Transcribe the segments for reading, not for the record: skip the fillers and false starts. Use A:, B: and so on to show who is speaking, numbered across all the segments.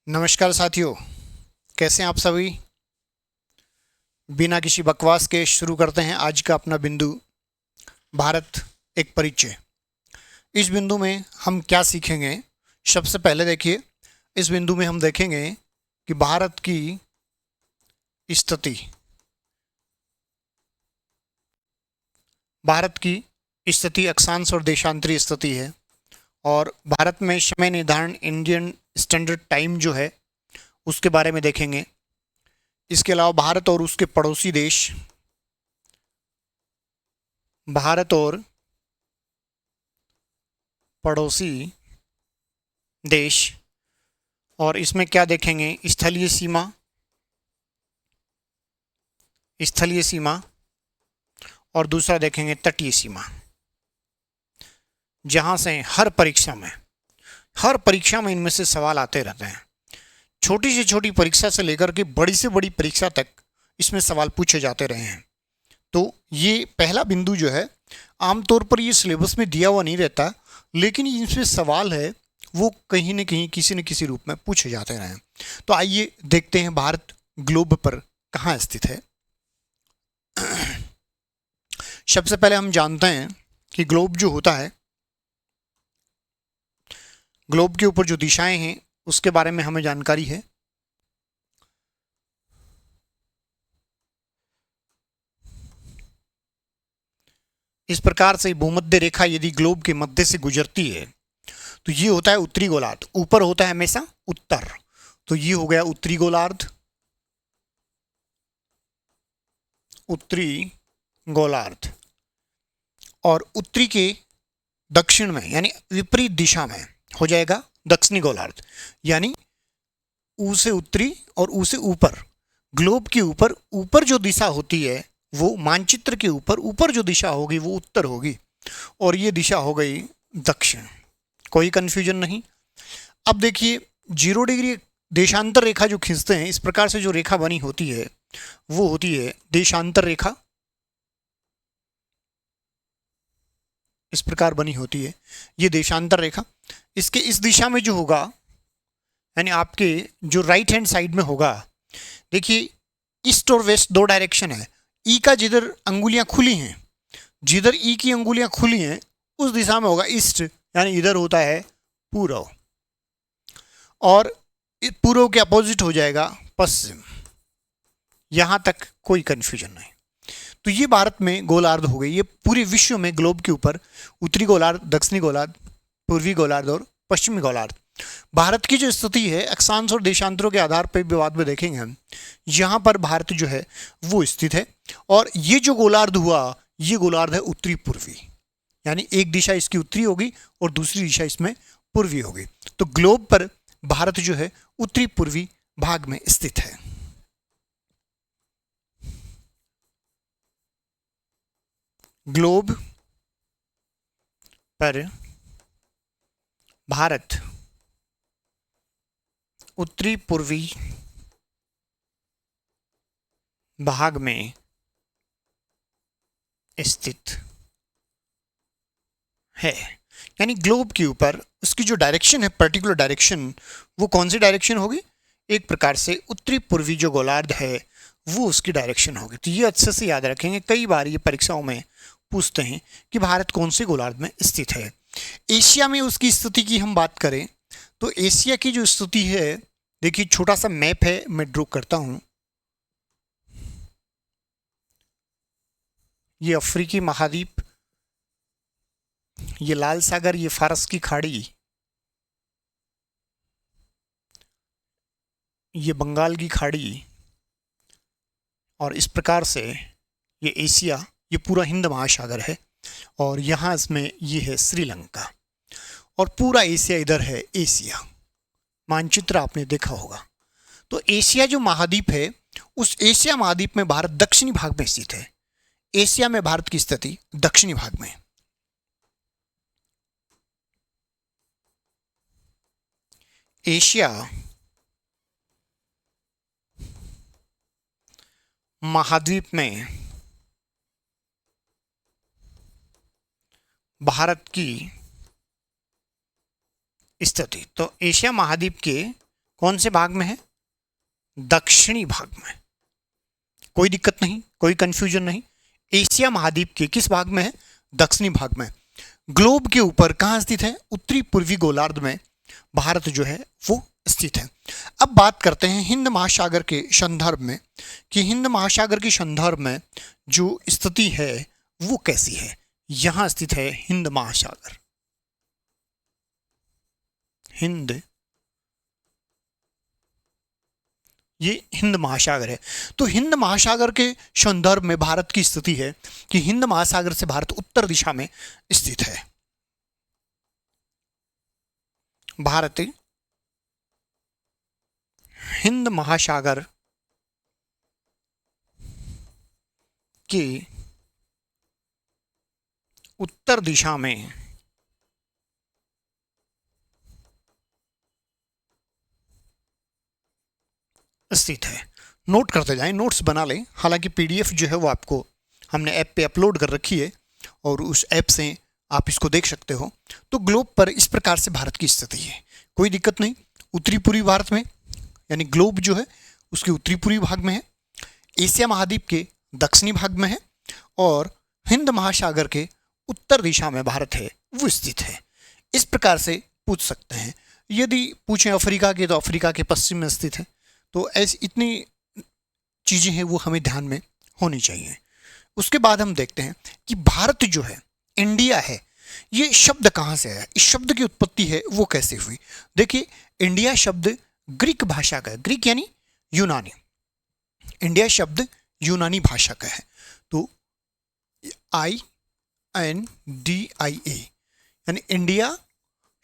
A: नमस्कार साथियों, कैसे हैं आप सभी। बिना किसी बकवास के शुरू करते हैं आज का अपना बिंदु, भारत एक परिचय। इस बिंदु में हम क्या सीखेंगे। सबसे पहले देखिए, इस बिंदु में हम देखेंगे कि भारत की स्थिति, भारत की स्थिति अक्षांश और देशांतरी स्थिति है। और भारत में समय निर्धारण इंडियन स्टैंडर्ड टाइम जो है उसके बारे में देखेंगे। इसके अलावा भारत और उसके पड़ोसी देश, भारत और पड़ोसी देश, और इसमें क्या देखेंगे, स्थलीय सीमा, स्थलीय सीमा, और दूसरा देखेंगे तटीय सीमा। जहां से हर परीक्षा में इनमें से सवाल आते रहते हैं। छोटी से छोटी परीक्षा से लेकर के बड़ी से बड़ी परीक्षा तक इसमें सवाल पूछे जाते रहे हैं। तो ये पहला बिंदु जो है, आमतौर पर ये सिलेबस में दिया हुआ नहीं रहता, लेकिन इसमें सवाल है वो कहीं न कहीं किसी न किसी रूप में पूछे जाते रहे हैं। तो आइए देखते हैं भारत ग्लोब पर कहाँ स्थित है। सबसे पहले हम जानते हैं कि ग्लोब जो होता है, ग्लोब के ऊपर जो दिशाएं हैं उसके बारे में हमें जानकारी है। इस प्रकार से भूमध्य रेखा यदि ग्लोब के मध्य से गुजरती है तो ये होता है उत्तरी गोलार्ध। ऊपर होता है हमेशा उत्तर, तो ये हो गया उत्तरी गोलार्ध, उत्तरी गोलार्ध। और उत्तरी के दक्षिण में यानी विपरीत दिशा में हो जाएगा दक्षिणी गोलार्ध। यानी ऊ से उत्तरी और ऊ से ऊपर, ग्लोब के ऊपर ऊपर जो दिशा होती है वो मानचित्र के ऊपर ऊपर जो दिशा होगी वो उत्तर होगी, और ये दिशा हो गई दक्षिण। कोई कंफ्यूजन नहीं। अब देखिए, 0 डिग्री देशांतर रेखा जो खींचते हैं, इस प्रकार से जो रेखा बनी होती है वो होती है देशांतर रेखा। इस प्रकार बनी होती है ये देशांतर रेखा। इसके इस दिशा में जो होगा, यानी आपके जो राइट हैंड साइड में होगा, देखिए ईस्ट और वेस्ट दो डायरेक्शन है। ई का जिधर अंगुलियां खुली हैं, जिधर ई की अंगुलियां खुली हैं उस दिशा में होगा ईस्ट, यानी इधर होता है पूर्व, और पूर्व के अपोजिट हो जाएगा पश्चिम। यहां तक कोई कंफ्यूजन नहीं। तो ये भारत में गोलार्ध हो गई। ये पूरे विश्व में ग्लोब के ऊपर उत्तरी गोलार्ध, दक्षिणी गोलार्ध, पूर्वी गोलार्ध और पश्चिमी गोलार्ध। भारत की जो स्थिति है अक्षांश और देशांतरों के आधार पर भी बाद में देखेंगे हम, यहाँ पर भारत जो है वो स्थित है। और ये जो गोलार्ध हुआ, ये गोलार्ध है उत्तरी पूर्वी, यानी एक दिशा इसकी उत्तरी होगी और दूसरी दिशा इसमें पूर्वी होगी। तो ग्लोब पर भारत जो है उत्तरी पूर्वी भाग में स्थित है। ग्लोब पर भारत उत्तरी पूर्वी भाग में स्थित है। यानी ग्लोब के ऊपर उसकी जो डायरेक्शन है, पर्टिकुलर डायरेक्शन, वो कौन सी डायरेक्शन होगी? एक प्रकार से उत्तरी पूर्वी जो गोलार्ध है वो उसकी डायरेक्शन होगी। तो ये अच्छे से याद रखेंगे, कई बार ये परीक्षाओं में पूछते हैं कि भारत कौन से गोलार्ध में स्थित है। एशिया में उसकी स्थिति की हम बात करें तो एशिया की जो स्थिति है, देखिए छोटा सा मैप है, मैं ड्रॉ करता हूं। ये अफ्रीकी महाद्वीप, ये लाल सागर, ये फारस की खाड़ी, ये बंगाल की खाड़ी, और इस प्रकार से ये एशिया, ये पूरा हिंद महासागर है, और यहाँ इसमें ये है श्रीलंका, और पूरा एशिया इधर है एशिया। मानचित्र आपने देखा होगा। तो एशिया जो महाद्वीप है, उस एशिया महाद्वीप में भारत दक्षिणी भाग में स्थित है। एशिया में भारत की स्थिति दक्षिणी भाग में। एशिया महाद्वीप में भारत की स्थिति, तो एशिया महाद्वीप के कौन से भाग में है? दक्षिणी भाग में। कोई दिक्कत नहीं, कोई कंफ्यूजन नहीं। एशिया महाद्वीप के किस भाग में है? दक्षिणी भाग में। ग्लोब के ऊपर कहाँ स्थित है? उत्तरी पूर्वी गोलार्ध में भारत जो है वो स्थित है। अब बात करते हैं हिंद महासागर के संदर्भ में कि हिंद महासागर के संदर्भ में जो स्थिति है वो कैसी है। यहां स्थित है हिंद महासागर। हिंद, ये हिंद महासागर है। तो हिंद महासागर के संदर्भ में भारत की स्थिति है कि हिंद महासागर से भारत उत्तर दिशा में स्थित है। भारत हिंद महासागर के उत्तर दिशा में स्थित है। नोट करते जाएं, नोट्स बना लें। हालांकि पीडीएफ जो है वो आपको हमने ऐप पे अपलोड कर रखी है और उस ऐप से आप इसको देख सकते हो। तो ग्लोब पर इस प्रकार से भारत की स्थिति है, कोई दिक्कत नहीं। उत्तरी पूर्वी भारत में, यानी ग्लोब जो है उसके उत्तरी पूर्वी भाग में है, एशिया महाद्वीप के दक्षिणी भाग में है और हिंद महासागर के उत्तर दिशा में भारत है वो स्थित है। इस प्रकार से पूछ सकते हैं। यदि पूछें अफ्रीका के, तो अफ्रीका के पश्चिम में स्थित है। तो ऐसी इतनी चीज़ें हैं वो हमें ध्यान में होनी चाहिए। उसके बाद हम देखते हैं कि भारत जो है, इंडिया है, ये शब्द कहाँ से आया, इस शब्द की उत्पत्ति है वो कैसे हुई। देखिए, इंडिया शब्द ग्रीक भाषा का है, ग्रीक यानी यूनानी, इंडिया शब्द यूनानी भाषा का है। तो INDIA यानी इंडिया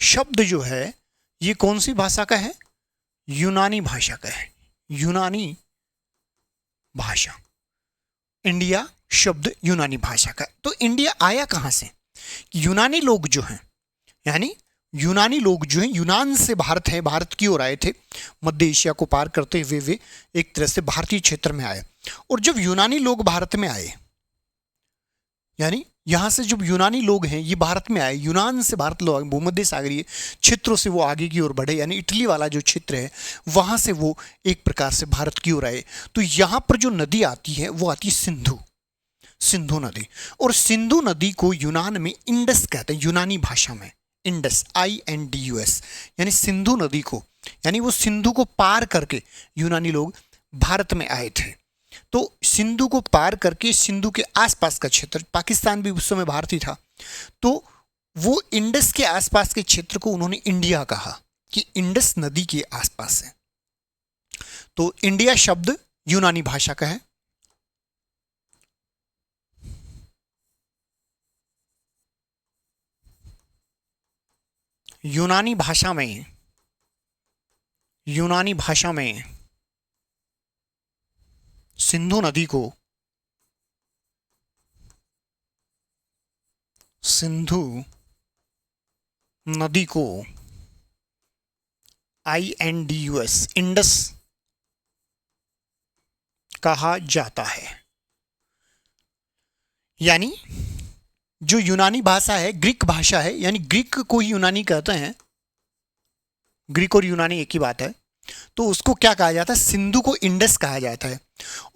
A: शब्द जो है ये कौन सी भाषा का है? यूनानी भाषा का है, यूनानी भाषा। इंडिया शब्द यूनानी भाषा का। तो इंडिया आया कहाँ से? यूनानी लोग जो हैं, यानी यूनानी लोग जो हैं यूनान से भारत है, भारत की ओर आए थे। मध्य एशिया को पार करते हुए वे एक तरह से भारतीय क्षेत्र में आए। और जब यूनानी लोग भारत में आए, यानी यहाँ से जब यूनानी लोग हैं ये भारत में आए, यूनान से भारत लोग भूमध्य सागरीय क्षेत्रों से वो आगे की ओर बढ़े, यानी इटली वाला जो क्षेत्र है वहाँ से वो एक प्रकार से भारत की ओर आए। तो यहाँ पर जो नदी आती है वो आती है सिंधु, सिंधु नदी। और सिंधु नदी को यूनान में इंडस कहते हैं, यूनानी भाषा में इंडस, INDUS, यानी सिंधु नदी को, यानी वो सिंधु को पार करके यूनानी लोग भारत में आए थे। तो सिंधु को पार करके सिंधु के आसपास का क्षेत्र, पाकिस्तान भी उस समय भारत ही था, तो वो इंडस के आसपास के क्षेत्र को उन्होंने इंडिया कहा कि इंडस नदी के आसपास है। तो इंडिया शब्द यूनानी भाषा का है। यूनानी भाषा में सिंधु नदी को INDUS, इंडस कहा जाता है। यानी जो यूनानी भाषा है ग्रीक भाषा है, यानी ग्रीक को ही यूनानी कहते हैं, ग्रीक और यूनानी एक ही बात है। तो उसको क्या कहा जाता है? सिंधु को इंडस कहा जाता है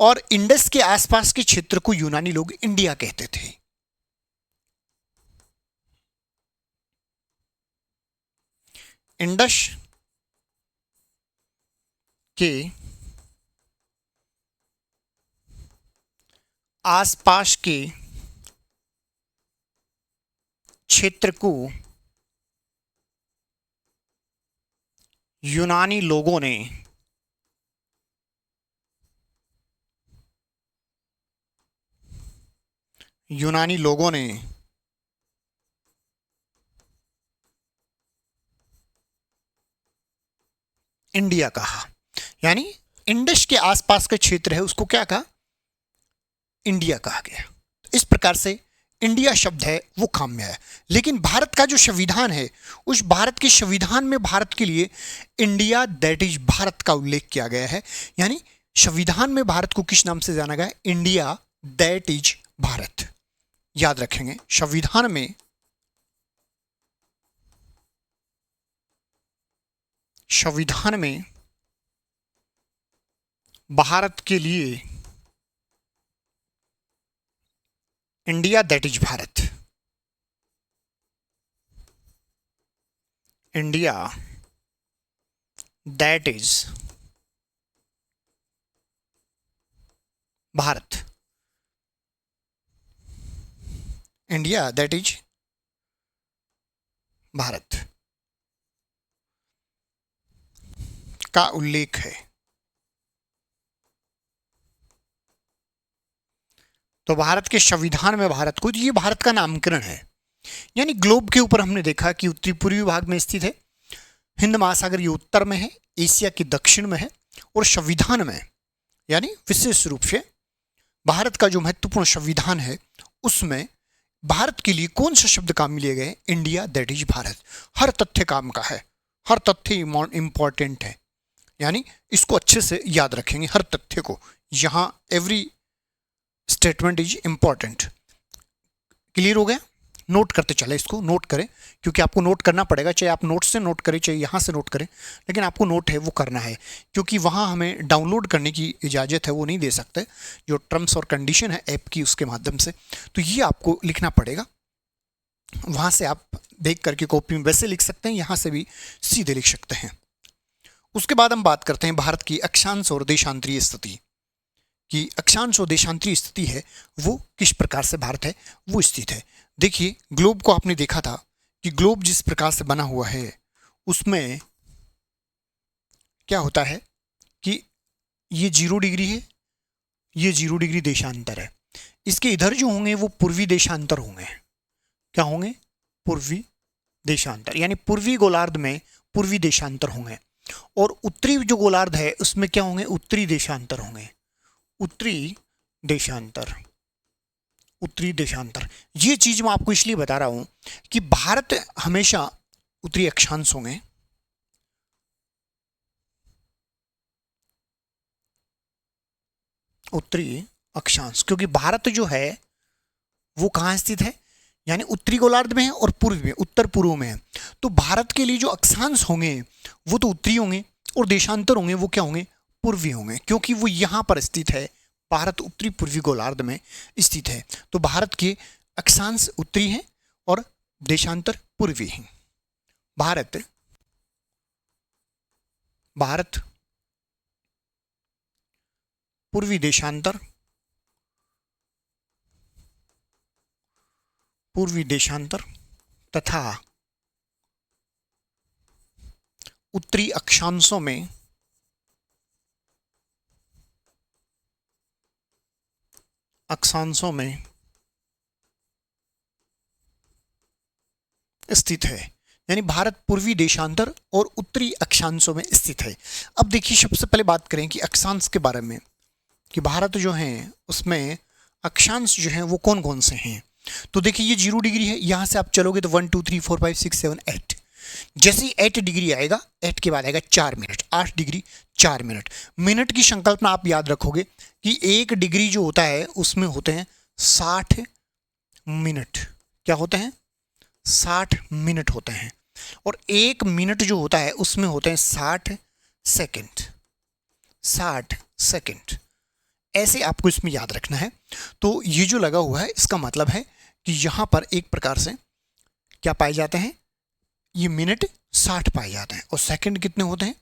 A: और इंडस के आसपास के क्षेत्र को यूनानी लोग इंडिया कहते थे। इंडस के आसपास के क्षेत्र को यूनानी लोगों ने इंडिया कहा। यानी इंडस के आसपास का क्षेत्र है उसको क्या कहा? इंडिया कहा गया। इस प्रकार से इंडिया शब्द है वो काम में आया। लेकिन भारत का जो संविधान है, उस भारत के संविधान में भारत के लिए इंडिया दैट इज भारत का उल्लेख किया गया है। यानी संविधान में भारत को किस नाम से जाना गया? India that is Bharat. याद रखेंगे, संविधान में भारत के लिए India that is Bharat, India that is Bharat, India that is Bharat का उल्लेख है। तो भारत के संविधान में भारत को, ये भारत का नामकरण है। यानी ग्लोब के ऊपर हमने देखा कि उत्तरी पूर्वी भाग में स्थित है, हिंद महासागर ये उत्तर में है, एशिया के दक्षिण में है, और संविधान में यानी विशेष रूप से भारत का जो महत्वपूर्ण संविधान है उसमें भारत के लिए कौन सा शब्द काम लिए गए? India that is Bharat. हर तथ्य काम का है, हर तथ्य इंपॉर्टेंट है, यानी इसको अच्छे से याद रखेंगे हर तथ्य को। यहां every statement is important. Clear हो गया? नोट करते चले, इसको नोट करें क्योंकि आपको नोट करना पड़ेगा, चाहे आप नोट से नोट करें चाहे यहाँ से नोट करें, लेकिन आपको नोट है वो करना है क्योंकि वहाँ हमें डाउनलोड करने की इजाज़त है वो नहीं दे सकते, जो टर्म्स और कंडीशन है ऐप की उसके माध्यम से, तो ये आपको लिखना पड़ेगा। वहाँ से आप देख करके कॉपी में वैसे लिख सकते हैं, यहाँ से भी सीधे लिख सकते हैं। उसके बाद हम बात करते हैं भारत की अक्षांश और देशांतरीय स्थिति कि अक्षांश और देशांतरीय स्थिति है वो किस प्रकार से भारत है वो स्थित है। देखिए ग्लोब को आपने देखा था कि ग्लोब जिस प्रकार से बना हुआ है उसमें क्या होता है कि ये 0 डिग्री है, ये 0 डिग्री देशांतर है। इसके इधर जो होंगे वो पूर्वी देशांतर होंगे। क्या होंगे? पूर्वी देशांतर, यानी पूर्वी गोलार्ध में पूर्वी देशांतर होंगे, और उत्तरी जो गोलार्ध है उसमें क्या होंगे? उत्तरी देशांतर होंगे। उत्तरी देशांतर, उत्तरी देशांतर। ये चीज मैं आपको इसलिए बता रहा हूं कि भारत हमेशा उत्तरी अक्षांश होंगे, उत्तरी अक्षांश, क्योंकि भारत जो है वो कहाँ स्थित है? यानी उत्तरी गोलार्ध में है और पूर्व में, उत्तर पूर्व में है। तो भारत के लिए जो अक्षांश होंगे वो तो उत्तरी होंगे और देशांतर होंगे वो क्या होंगे? पूर्वी होंगे, क्योंकि वो यहाँ पर स्थित है। भारत उत्तरी पूर्वी गोलार्ध में स्थित है, तो भारत के अक्षांश उत्तरी हैं और देशांतर पूर्वी हैं। भारत भारत पूर्वी देशांतर, पूर्वी देशांतर तथा उत्तरी अक्षांशों में स्थित है। यानी भारत पूर्वी देशांतर और उत्तरी अक्षांशों में स्थित है। अब देखिए सबसे पहले बात करें कि अक्षांश के बारे में, कि भारत जो है उसमें अक्षांश जो है वो कौन कौन से हैं। तो देखिए ये 0 डिग्री है, यहाँ से आप चलोगे तो 1 2 3 4 5 6 7 8, जैसे ही 8 डिग्री आएगा 8 के बाद आएगा 4 मिनट, 8 डिग्री 4 मिनट। मिनट की संकल्पना आप याद रखोगे कि 1 डिग्री जो होता है उसमें होते हैं 60 मिनट। क्या होते हैं? 60 मिनट होते हैं, और 1 मिनट जो होता है उसमें होते हैं 60 सेकंड, 60 सेकंड। ऐसे आपको इसमें याद रखना है। तो ये जो लगा हुआ है इसका मतलब है कि यहाँ पर एक प्रकार से क्या पाए जाते हैं? ये मिनट 60 पाए जाते हैं, और सेकंड कितने होते हैं?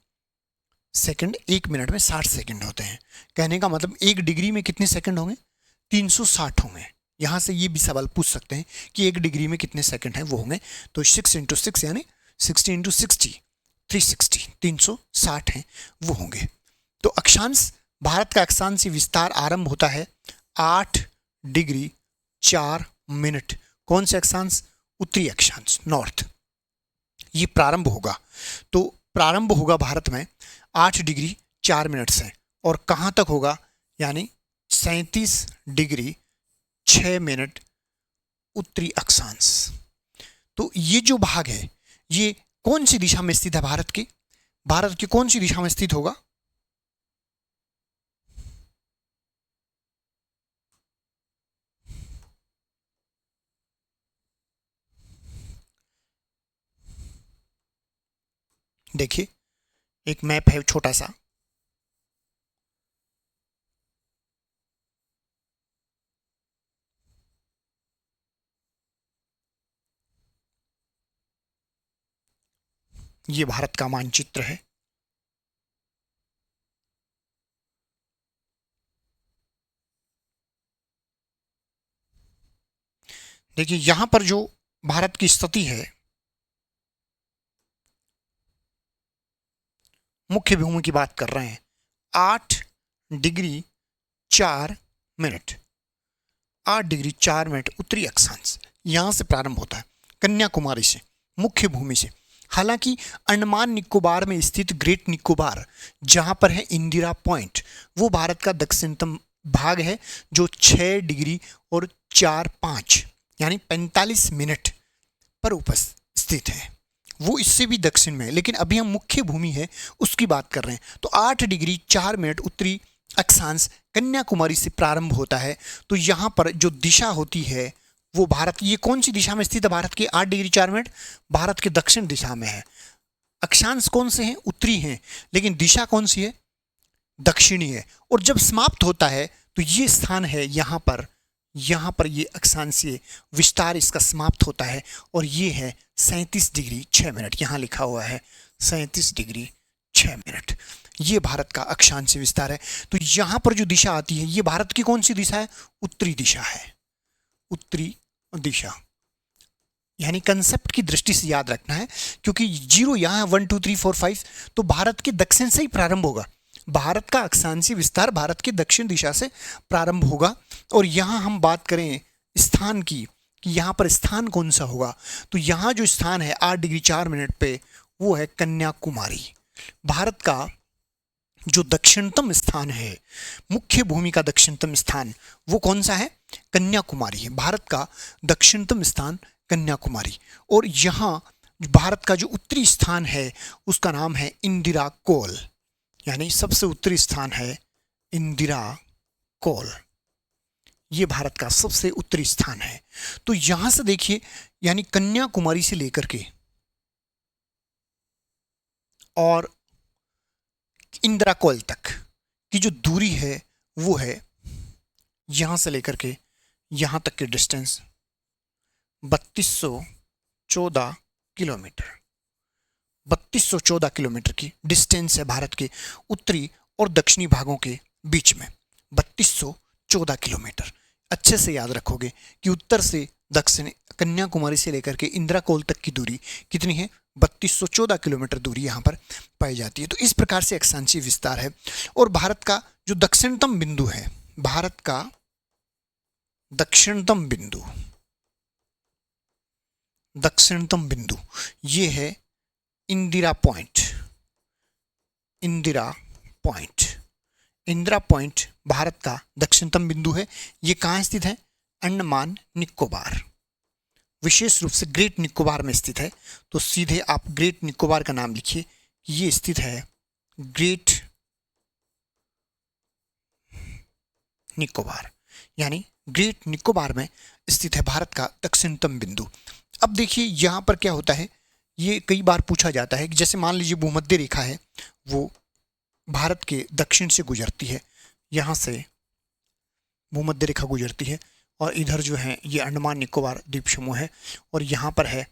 A: सेकंड 1 मिनट में 60 सेकंड होते हैं। कहने का मतलब 1 डिग्री में कितने सेकंड होंगे? 360 होंगे। यहाँ से ये भी सवाल पूछ सकते हैं कि 1 डिग्री में कितने सेकंड हैं, वो होंगे तो 6 × 6 यानी 60 × 60 360, 360 हैं वो होंगे। तो अक्षांश, भारत का अक्षांश विस्तार आरंभ होता है 8 डिग्री 4 मिनट। कौन से अक्षांश? उत्तरी अक्षांश, नॉर्थ। ये प्रारंभ होगा, तो प्रारंभ होगा भारत में 8 डिग्री 4 मिनट से, और कहाँ तक होगा? यानी 37 डिग्री 6 मिनट उत्तरी अक्षांश। तो ये जो भाग है ये कौन सी दिशा में स्थित है? भारत की, भारत की कौन सी दिशा में स्थित होगा? देखिए एक मैप है छोटा सा, ये भारत का मानचित्र है। देखिए यहां पर जो भारत की स्थिति है, मुख्य भूमि की बात कर रहे हैं, 8 डिग्री 4 मिनट, 8 डिग्री 4 मिनट उत्तरी अक्षांश यहां से प्रारंभ होता है, कन्याकुमारी से, मुख्य भूमि से। हालांकि अंडमान निकोबार में स्थित ग्रेट निकोबार, जहां पर है इंदिरा पॉइंट, वो भारत का दक्षिणतम भाग है, जो 6 डिग्री 4 5 यानी 45 मिनट पर उपस्थित है। वो इससे भी दक्षिण में है, लेकिन अभी हम मुख्य भूमि है उसकी बात कर रहे हैं। तो 8 डिग्री 4 मिनट उत्तरी अक्षांश कन्याकुमारी से प्रारंभ होता है। तो यहाँ पर जो दिशा होती है वो भारत, ये कौन सी दिशा में स्थित है भारत की? 8 डिग्री 4 मिनट भारत के दक्षिण दिशा में है। अक्षांश कौन से हैं? उत्तरी हैं, लेकिन दिशा कौन सी है? दक्षिणी है। और जब समाप्त होता है तो ये स्थान है यहाँ पर ये अक्षांशीय विस्तार इसका समाप्त होता है, और ये है 37 डिग्री 6 मिनट, यहाँ लिखा हुआ है 37 डिग्री 6 मिनट। ये भारत का अक्षांशीय विस्तार है। तो यहाँ पर जो दिशा आती है, ये भारत की कौन सी दिशा है? उत्तरी दिशा है, उत्तरी दिशा। यानी कंसेप्ट की दृष्टि से याद रखना है, क्योंकि जीरो यहाँ 1 2 3 4 5 तो भारत के दक्षिण से ही प्रारंभ होगा। भारत का अक्षांशीय विस्तार भारत के दक्षिण दिशा से प्रारंभ होगा। और यहाँ हम बात करें स्थान की, कि यहाँ पर स्थान कौन सा होगा, तो यहाँ जो स्थान है 8 डिग्री 4 मिनट पे, वो है कन्याकुमारी। भारत का जो दक्षिणतम स्थान है, मुख्य भूमि का दक्षिणतम स्थान, वो कौन सा है? कन्याकुमारी है। भारत का दक्षिणतम स्थान कन्याकुमारी। और यहाँ भारत का जो उत्तरी स्थान है उसका नाम है इंदिरा कोल, यानी सबसे उत्तरी स्थान है इंदिरा कोल। ये भारत का सबसे उत्तरी स्थान है। तो यहां से देखिए, यानी कन्याकुमारी से लेकर के और इंदिरा कोल तक की जो दूरी है वो है, यहां से लेकर के यहां तक की डिस्टेंस 3214 किलोमीटर। 3214 किलोमीटर की डिस्टेंस है भारत के उत्तरी और दक्षिणी भागों के बीच में, 3214 किलोमीटर। अच्छे से याद रखोगे कि उत्तर से दक्षिण कन्याकुमारी से लेकर के इंदिरा कोल तक की दूरी कितनी है? 3214 किलोमीटर दूरी यहाँ पर पाई जाती है। तो इस प्रकार से अक्षांशीय विस्तार है। और भारत का जो दक्षिणतम बिंदु है, भारत का दक्षिणतम बिंदु ये है इंदिरा पॉइंट। इंदिरा पॉइंट भारत का दक्षिणतम बिंदु है। ये कहाँ स्थित है? अंडमान निकोबार, विशेष रूप से ग्रेट निकोबार में स्थित है। तो सीधे आप ग्रेट निकोबार का नाम लिखिए, ये स्थित है ग्रेट निकोबार, यानी ग्रेट निकोबार में स्थित है भारत का दक्षिणतम बिंदु। अब देखिए यहाँ पर क्या होता है, ये कई बार पूछा जाता है कि जैसे मान लीजिए भूमध्य रेखा है, वो भारत के दक्षिण से गुजरती है, यहाँ से भूमध्य रेखा गुजरती है, और इधर जो है ये अंडमान निकोबार द्वीप समूह है, और यहाँ पर है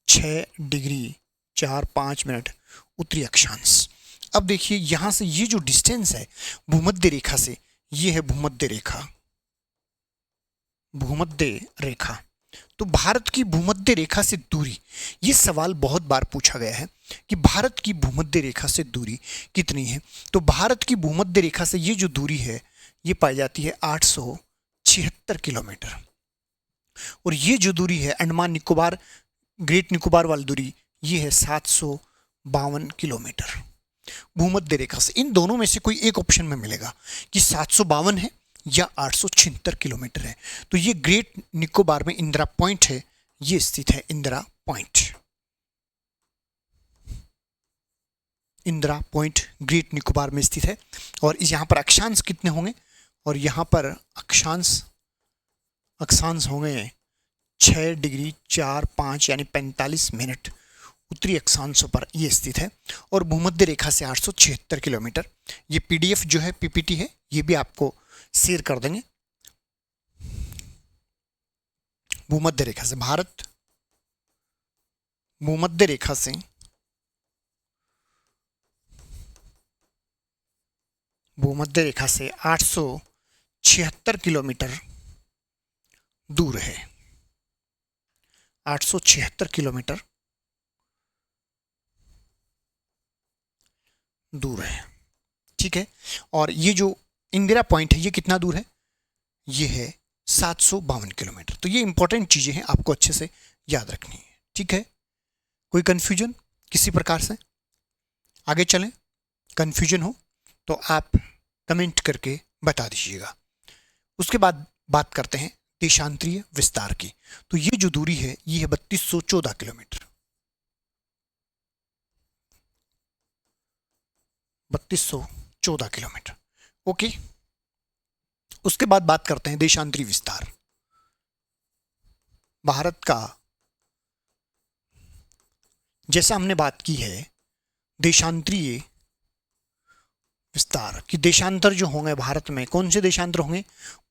A: 6 डिग्री 4 5 मिनट उत्तरी अक्षांश। अब देखिए यहाँ से ये जो डिस्टेंस है भूमध्य रेखा से, ये है भूमध्य रेखा। तो भारत की भूमध्य रेखा से दूरी, ये सवाल बहुत बार पूछा गया है कि भारत की भूमध्य रेखा से दूरी कितनी है। तो भारत की भूमध्य रेखा से ये जो दूरी है ये पाई जाती है 876 किलोमीटर। और ये जो दूरी है अंडमान निकोबार ग्रेट निकोबार वाली दूरी, ये है 752 किलोमीटर भूमध्य रेखा से। इन दोनों में से कोई एक ऑप्शन में मिलेगा कि 752 है या 876 किलोमीटर है। तो ये ग्रेट निकोबार में इंदिरा पॉइंट है, ये स्थित है इंदिरा पॉइंट ग्रेट निकोबार में स्थित है। और यहाँ पर अक्षांश कितने होंगे? और यहाँ पर अक्षांश होंगे 6 डिग्री 4 5 यानी 45 मिनट उत्तरी अक्षांशों पर ये स्थित है। और भूमध्य रेखा से 876 किलोमीटर। ये पीडीएफ जो है पीपीटी है, ये भी आपको शेयर कर देंगे। भूमध्य रेखा से भारत भूमध्य रेखा से भूमध्य रेखा से 876 किलोमीटर दूर है। 876 किलोमीटर दूर है, ठीक है। और ये जो इंदिरा पॉइंट है ये कितना दूर है, ये है 752 किलोमीटर। तो ये इंपॉर्टेंट चीजें हैं, आपको अच्छे से याद रखनी है, ठीक है। कोई कंफ्यूजन किसी प्रकार से? आगे चलें, कंफ्यूजन हो तो आप कमेंट करके बता दीजिएगा। उसके बाद बात करते हैं देशांतरीय विस्तार की। तो ये जो दूरी है ये है 3214 किलोमीटर। 3214 kilometre, okay. उसके बाद बात करते हैं देशांतरी विस्तार। भारत का, जैसा हमने बात की है देशांतरीय विस्तार कि देशांतर जो होंगे भारत में, कौन से देशांतर होंगे?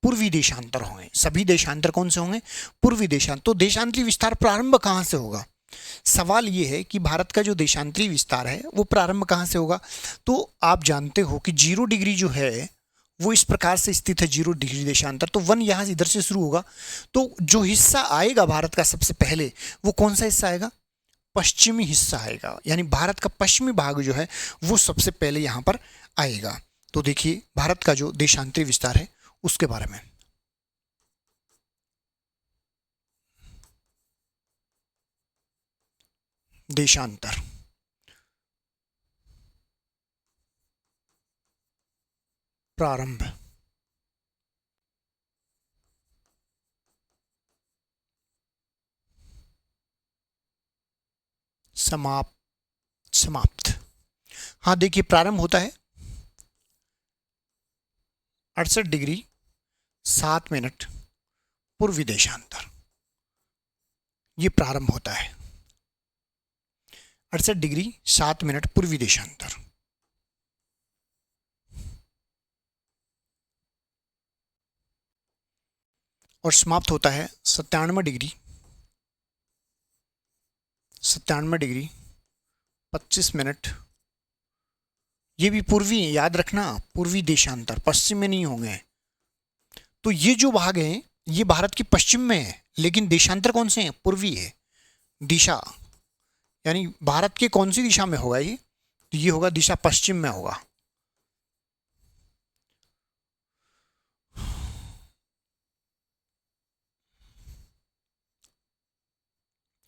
A: पूर्वी देशांतर होंगे। सभी देशांतर कौन से होंगे? पूर्वी देशांतर। तो देशांतरी विस्तार प्रारंभ कहां से होगा? सवाल ये है कि भारत का जो देशांतरी विस्तार है वो प्रारंभ कहां से होगा? तो आप जानते हो कि 0 डिग्री जो है वो इस प्रकार से स्थित है, 0 डिग्री देशांतर। तो 1 यहां से इधर से शुरू होगा। तो जो हिस्सा आएगा भारत का सबसे पहले वो कौन सा हिस्सा आएगा? पश्चिमी हिस्सा आएगा, यानी भारत का पश्चिमी भाग जो है वो सबसे पहले यहां पर आएगा। तो देखिए भारत का जो देशांतरी विस्तार है उसके बारे में। देशांतर, प्रारंभ, समाप्त। हाँ देखिए प्रारंभ होता है 68 डिग्री 7 मिनट पूर्वी देशांतर, ये प्रारंभ होता है 68 डिग्री 7 मिनट पूर्वी देशांतर। और समाप्त होता है 97 डिग्री 25 मिनट। ये भी पूर्वी है, याद रखना, पूर्वी देशांतर, पश्चिम में नहीं होंगे। तो ये जो भाग है ये भारत के पश्चिम में है, लेकिन देशांतर कौन से हैं? पूर्वी है। दिशा, यानी भारत के कौन सी दिशा में होगा ये? तो ये होगा दिशा पश्चिम में होगा।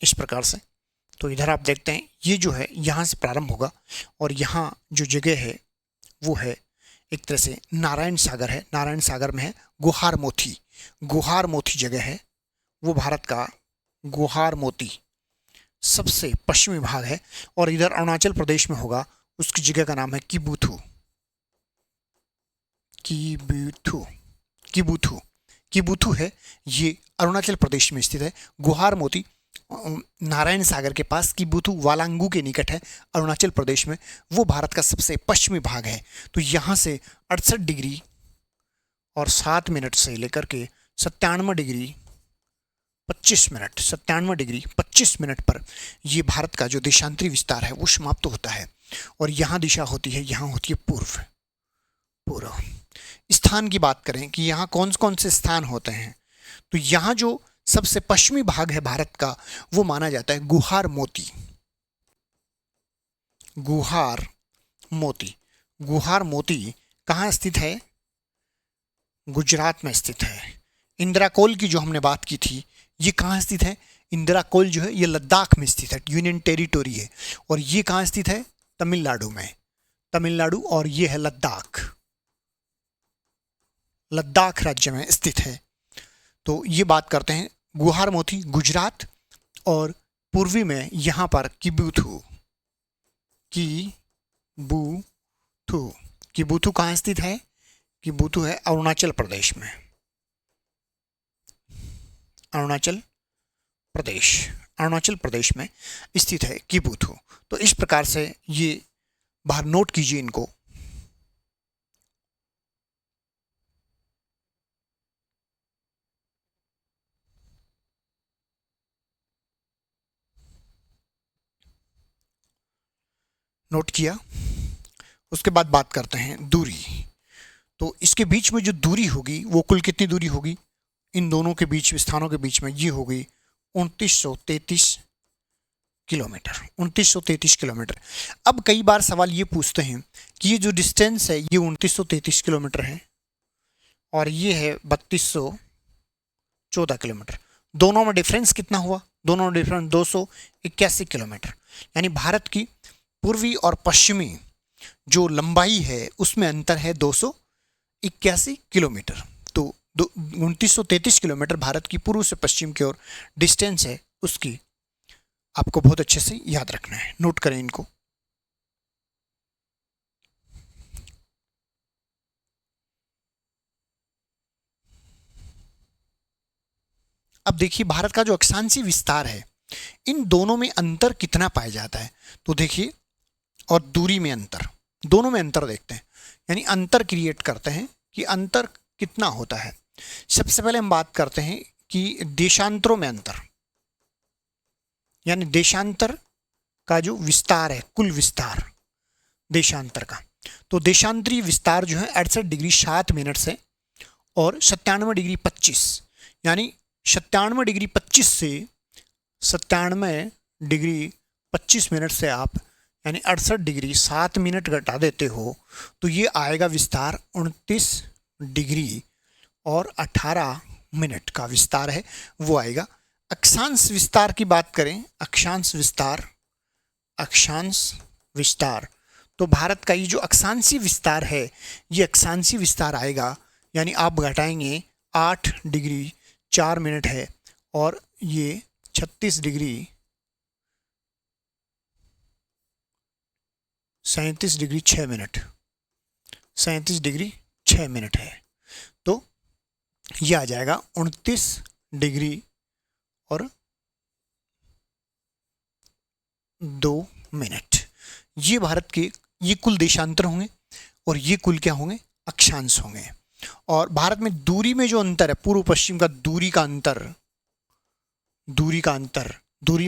A: इस प्रकार से। तो इधर आप देखते हैं ये जो है यहां से प्रारंभ होगा और यहाँ जो जगह है वो है एक तरह से नारायण सागर है। नारायण सागर में है गुहार मोती। गुहार मोती जगह है, वो भारत का गुहार मोती सबसे पश्चिमी भाग है। और इधर अरुणाचल प्रदेश में होगा, उसकी जगह का नाम है किबुथु। किबुथु, किबुथु, किबुथु है, ये अरुणाचल प्रदेश में स्थित है। गुहार मोती नारायण सागर के पास किबुथु वालांगू के निकट है, अरुणाचल प्रदेश में। वो भारत का सबसे पश्चिमी भाग है। तो यहाँ से 68 डिग्री और 7 मिनट से लेकर के 97 डिग्री 25 मिनट, 97 डिग्री 25 मिनट पर ये भारत का जो देशांतरी विस्तार है वो समाप्त होता है। और यहाँ दिशा होती है, यहाँ होती है पूर्व। पूर्व स्थान की बात करें कि यहाँ कौन कौन से स्थान होते हैं, तो यहाँ जो सबसे पश्चिमी भाग है भारत का वो माना जाता है गुहार मोती। गुहार मोती, गुहार मोती कहाँ स्थित है? गुजरात में स्थित है। इंदिरा कोल की जो हमने बात की थी ये कहाँ स्थित है? इंदिरा कोल जो है ये लद्दाख में स्थित है, यूनियन टेरिटोरी है। और ये कहाँ स्थित है? तमिलनाडु में, तमिलनाडु। और ये है लद्दाख, लद्दाख राज्य में स्थित है। तो ये बात करते हैं गुहार मोती गुजरात, और पूर्वी में यहाँ पर किबुथु। किबुथु, किबुथु कहाँ स्थित है? किबुथु है अरुणाचल प्रदेश में, अरुणाचल प्रदेश, अरुणाचल प्रदेश में स्थित है किबुथु। तो इस प्रकार से ये बाहर नोट कीजिए इनको। नोट किया। उसके बाद बात करते हैं दूरी। तो इसके बीच में जो दूरी होगी वो कुल कितनी दूरी होगी, इन दोनों के बीच स्थानों के बीच में, ये होगी 2933 किलोमीटर। 2933 किलोमीटर। अब कई बार सवाल ये पूछते हैं कि ये जो डिस्टेंस है ये 2933 किलोमीटर है और ये है 3214 किलोमीटर, दोनों में डिफरेंस कितना हुआ, दोनों में डिफरेंस 281 किलोमीटर। यानी भारत की पूर्वी और पश्चिमी जो लंबाई है उसमें अंतर है 281 किलोमीटर। तो 2933 किलोमीटर भारत की पूर्व से पश्चिम की ओर डिस्टेंस है, उसकी आपको बहुत अच्छे से याद रखना है, नोट करें इनको। अब देखिए भारत का जो अक्षांशीय विस्तार है, इन दोनों में अंतर कितना पाया जाता है, तो देखिए, और दूरी में अंतर, दोनों में अंतर देखते हैं, यानी अंतर क्रिएट करते हैं कि अंतर कितना होता है। सबसे पहले हम बात करते हैं कि देशांतरों में अंतर, यानी देशांतर का जो विस्तार है, कुल विस्तार देशांतर का, तो देशांतरीय विस्तार जो है 68 डिग्री 7 मिनट से और 97 डिग्री 25, यानी 97 डिग्री 25 से 97 डिग्री 25 मिनट से आप यानी 68 डिग्री 7 मिनट घटा देते हो तो ये आएगा विस्तार 29 डिग्री और 18 मिनट का विस्तार है, वो आएगा। अक्षांश विस्तार की बात करें, अक्षांश विस्तार, तो भारत का ये जो अक्षांशीय विस्तार है ये अक्षांशीय विस्तार आएगा, यानी आप घटाएंगे 8 डिग्री 4 मिनट है और ये 36 degree 37 degree 6 minute, 37 degree 6 minute है, तो ये आ जाएगा 29 डिग्री और 2 मिनट। ये भारत के ये कुल देशांतर होंगे और ये कुल क्या होंगे, अक्षांश होंगे। और भारत में दूरी में जो अंतर है, पूर्व पश्चिम का दूरी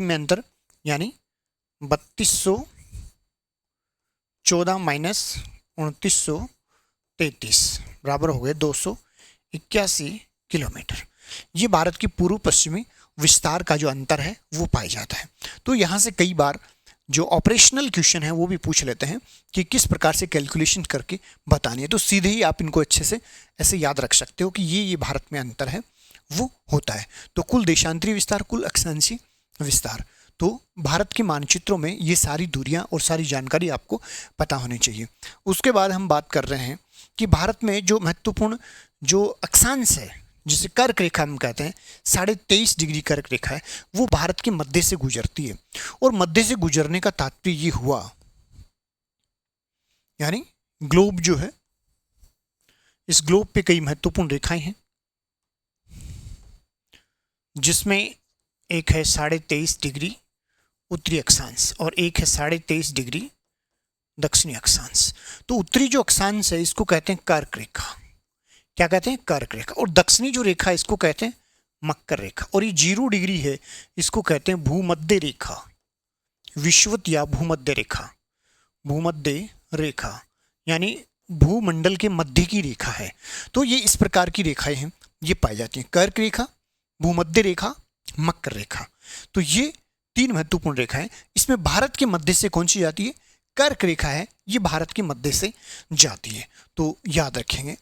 A: में अंतर यानी 3214 माइनस 2933 बराबर हो गए 281 किलोमीटर। ये भारत की पूर्व पश्चिमी विस्तार का जो अंतर है वो पाया जाता है। तो यहाँ से कई बार जो ऑपरेशनल क्वेश्चन है वो भी पूछ लेते हैं कि किस प्रकार से कैलकुलेशन करके बतानी है, तो सीधे ही आप इनको अच्छे से ऐसे याद रख सकते हो कि ये भारत में अंतर है वो होता है। तो कुल देशांतरीय विस्तार, कुल अक्षांशीय विस्तार, तो भारत के मानचित्रों में ये सारी दूरियां और सारी जानकारी आपको पता होनी चाहिए। उसके बाद हम बात कर रहे हैं कि भारत में जो महत्वपूर्ण जो अक्षांश है जिसे कर्क रेखा हम कहते हैं, 23.5 डिग्री कर्क रेखा है, वो भारत के मध्य से गुजरती है। और मध्य से गुजरने का तात्पर्य ये हुआ, यानी ग्लोब जो है, इस ग्लोब पे कई महत्वपूर्ण रेखाएं हैं जिसमें एक है 23.5 डिग्री उत्तरी अक्षांश और एक है 23.5 डिग्री दक्षिणी अक्षांश। तो उत्तरी जो अक्षांश है इसको कहते हैं कर्क रेखा, क्या कहते हैं, कर्क रेखा। और दक्षिणी जो रेखा है इसको कहते हैं मकर रेखा। और ये 0 डिग्री है, इसको कहते हैं भूमध्य रेखा, विषुवत या भूमध्य रेखा, यानी भूमंडल के मध्य की रेखा है। तो ये इस प्रकार की रेखाएं हैं, ये पाई जाती हैं, कर्क रेखा, भूमध्य रेखा, मकर रेखा। तो ये 3 महत्वपूर्ण रेखाएं। इसमें भारत के मध्य से कौन सी जाती है, कर्क रेखा है, ये भारत के मध्य से जाती है। तो याद रखेंगे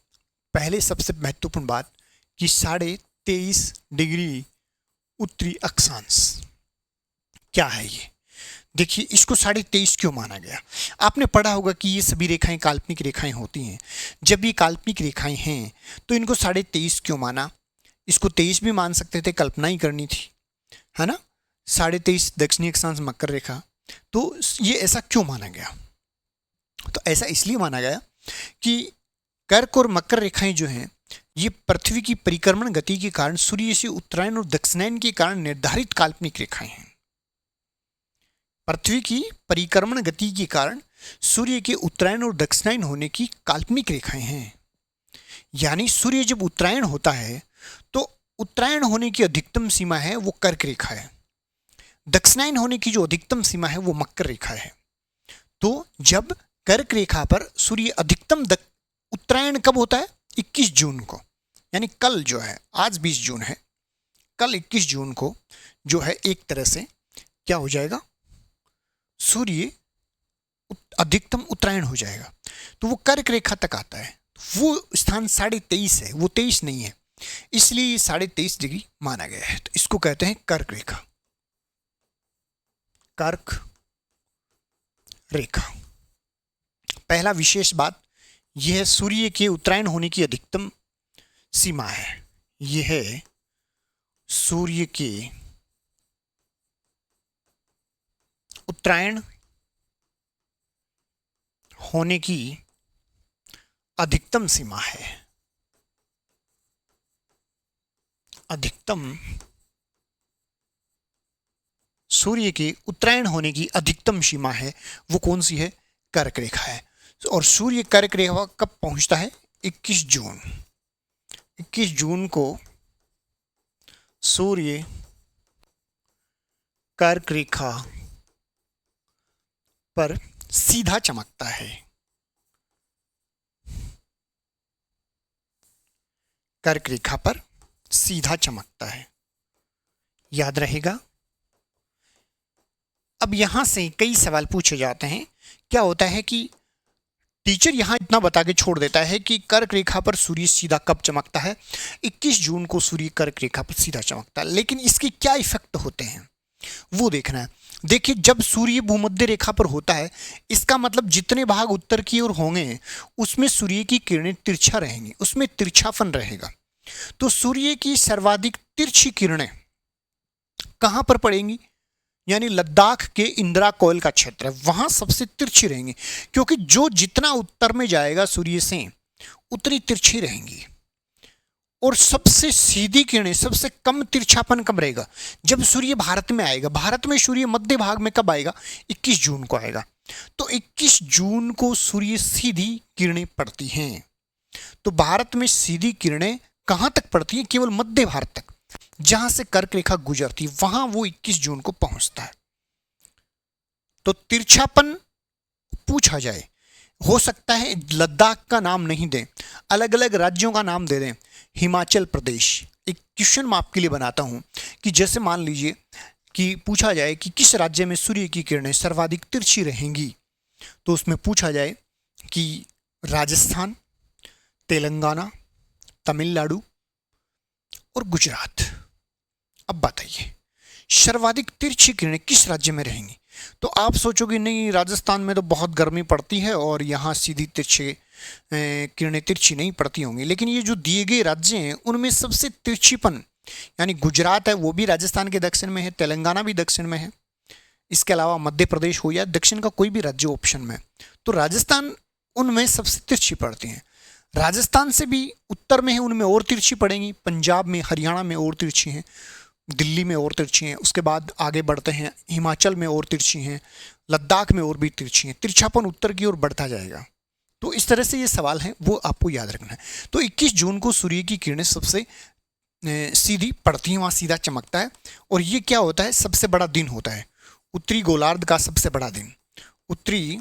A: पहले सबसे महत्वपूर्ण बात कि 23.5 डिग्री उत्तरी अक्षांश क्या है। ये देखिए, इसको 23.5 क्यों माना गया। आपने पढ़ा होगा कि ये सभी रेखाएं काल्पनिक रेखाएं होती हैं। जब ये काल्पनिक रेखाएं हैं तो इनको 23.5 क्यों माना, इसको 23 भी मान सकते थे, कल्पना ही करनी थी, है ना। 23.5 दक्षिणी अक्षांश मकर रेखा, तो ये ऐसा क्यों माना गया, तो ऐसा इसलिए माना गया कि कर्क और मकर रेखाएं जो हैं ये पृथ्वी की परिक्रमण गति के कारण सूर्य से उत्तरायण और दक्षिणायन के कारण निर्धारित काल्पनिक रेखाएं हैं। पृथ्वी की परिक्रमण गति के कारण सूर्य के उत्तरायण और दक्षिणायन होने की काल्पनिक रेखाएं हैं। यानी सूर्य जब उत्तरायण होता है तो उत्तरायण होने की अधिकतम सीमा है वो कर्क रेखा है, दक्षिणायन होने की जो अधिकतम सीमा है वो मकर रेखा है। तो जब कर्क रेखा पर सूर्य अधिकतम उत्तरायण कब होता है? 21 जून को, यानी कल जो है, आज 20 जून है, कल 21 जून को जो है एक तरह से क्या हो जाएगा, सूर्य अधिकतम उत्तरायण हो जाएगा। तो वो कर्क रेखा तक आता है। वो स्थान 23.5 है, वो 23 नहीं है, इसलिए ये 23.5 डिग्री माना गया है। तो इसको कहते हैं कर्क रेखा, कर्क रेखा। पहला विशेष बात यह है, सूर्य के उत्तरायण होने की अधिकतम सीमा है। यह है सूर्य के उत्तरायण होने की अधिकतम सीमा है। अधिकतम, सूर्य के उत्तरायण होने की अधिकतम सीमा है, वो कौन सी है? कर्क रेखा है। और सूर्य कर्क रेखा कब पहुंचता है? 21 जून। 21 जून को सूर्य कर्क रेखा पर सीधा चमकता है। कर्क रेखा पर सीधा चमकता है, याद रहेगा। अब यहां से कई सवाल पूछे जाते हैं। क्या होता है कि टीचर यहां इतना बता के छोड़ देता है कि कर्क रेखा पर सूर्य सीधा कब चमकता है? 21 जून को सूर्य कर्क रेखा पर सीधा चमकता है, लेकिन इसके क्या इफेक्ट होते हैं वो देखना है। देखिए, जब सूर्य भूमध्य रेखा पर होता है, इसका मतलब जितने भाग उत्तर की ओर होंगे उसमें सूर्य की किरणें तिरछा रहेंगी, उसमें तिरछापन रहेगा। तो सूर्य की सर्वाधिक तिरछी किरणें कहां पर पड़ेंगी? यानी लद्दाख के इंदिरा कोयल का क्षेत्र है, वहां सबसे तिरछी रहेंगी, क्योंकि जो जितना उत्तर में जाएगा सूर्य से उतनी तिरछी रहेंगी। और सबसे सीधी किरणें, सबसे कम तिरछापन कब रहेगा? जब सूर्य भारत में आएगा। भारत में सूर्य मध्य भाग में कब आएगा? 21 जून को आएगा। तो 21 जून को सूर्य सीधी किरणें पड़ती हैं। तो भारत में सीधी किरणें कहां तक पड़ती हैं? केवल मध्य भारत तक, जहां से कर्क रेखा गुजरती है वहां वो 21 जून को पहुंचता है। तो तिरछापन पूछा जाए, हो सकता है लद्दाख का नाम नहीं दें, अलग अलग राज्यों का नाम दे दें। हिमाचल प्रदेश, एक क्वेश्चन मैं आपके लिए बनाता हूं कि जैसे मान लीजिए कि पूछा जाए कि किस राज्य में सूर्य की किरणें सर्वाधिक तिरछी रहेंगी, तो उसमें पूछा जाए कि राजस्थान, तेलंगाना, तमिलनाडु और गुजरात। अब बताइए सर्वाधिक तिरछी किरणें किस राज्य में रहेंगी? तो आप सोचोगे नहीं, राजस्थान में तो बहुत गर्मी पड़ती है और यहाँ सीधी तिरछी किरणें तिरछी नहीं पड़ती होंगी। लेकिन ये जो दिए गए राज्य हैं उनमें सबसे तिरछीपन, यानी गुजरात है वो भी राजस्थान के दक्षिण में है, तेलंगाना भी दक्षिण में है, इसके अलावा मध्य प्रदेश हो या दक्षिण का कोई भी राज्य ऑप्शन में, तो राजस्थान उनमें सबसे तिरछी पड़ती हैं। राजस्थान से भी उत्तर में है उनमें और तिरछी पड़ेंगी, पंजाब में, हरियाणा में और तिरछी हैं, दिल्ली में और तिरछी हैं। उसके बाद आगे बढ़ते हैं, हिमाचल में और तिरछी हैं, लद्दाख में और भी तिरछी हैं। तिरछापन उत्तर की ओर बढ़ता जाएगा। तो इस तरह से ये सवाल हैं वो आपको याद रखना है। तो 21 जून को सूर्य की किरणें सबसे सीधी पड़ती हैं, वहाँ सीधा चमकता है। और ये क्या होता है? सबसे बड़ा दिन होता है, उत्तरी गोलार्ध का सबसे बड़ा दिन, उत्तरी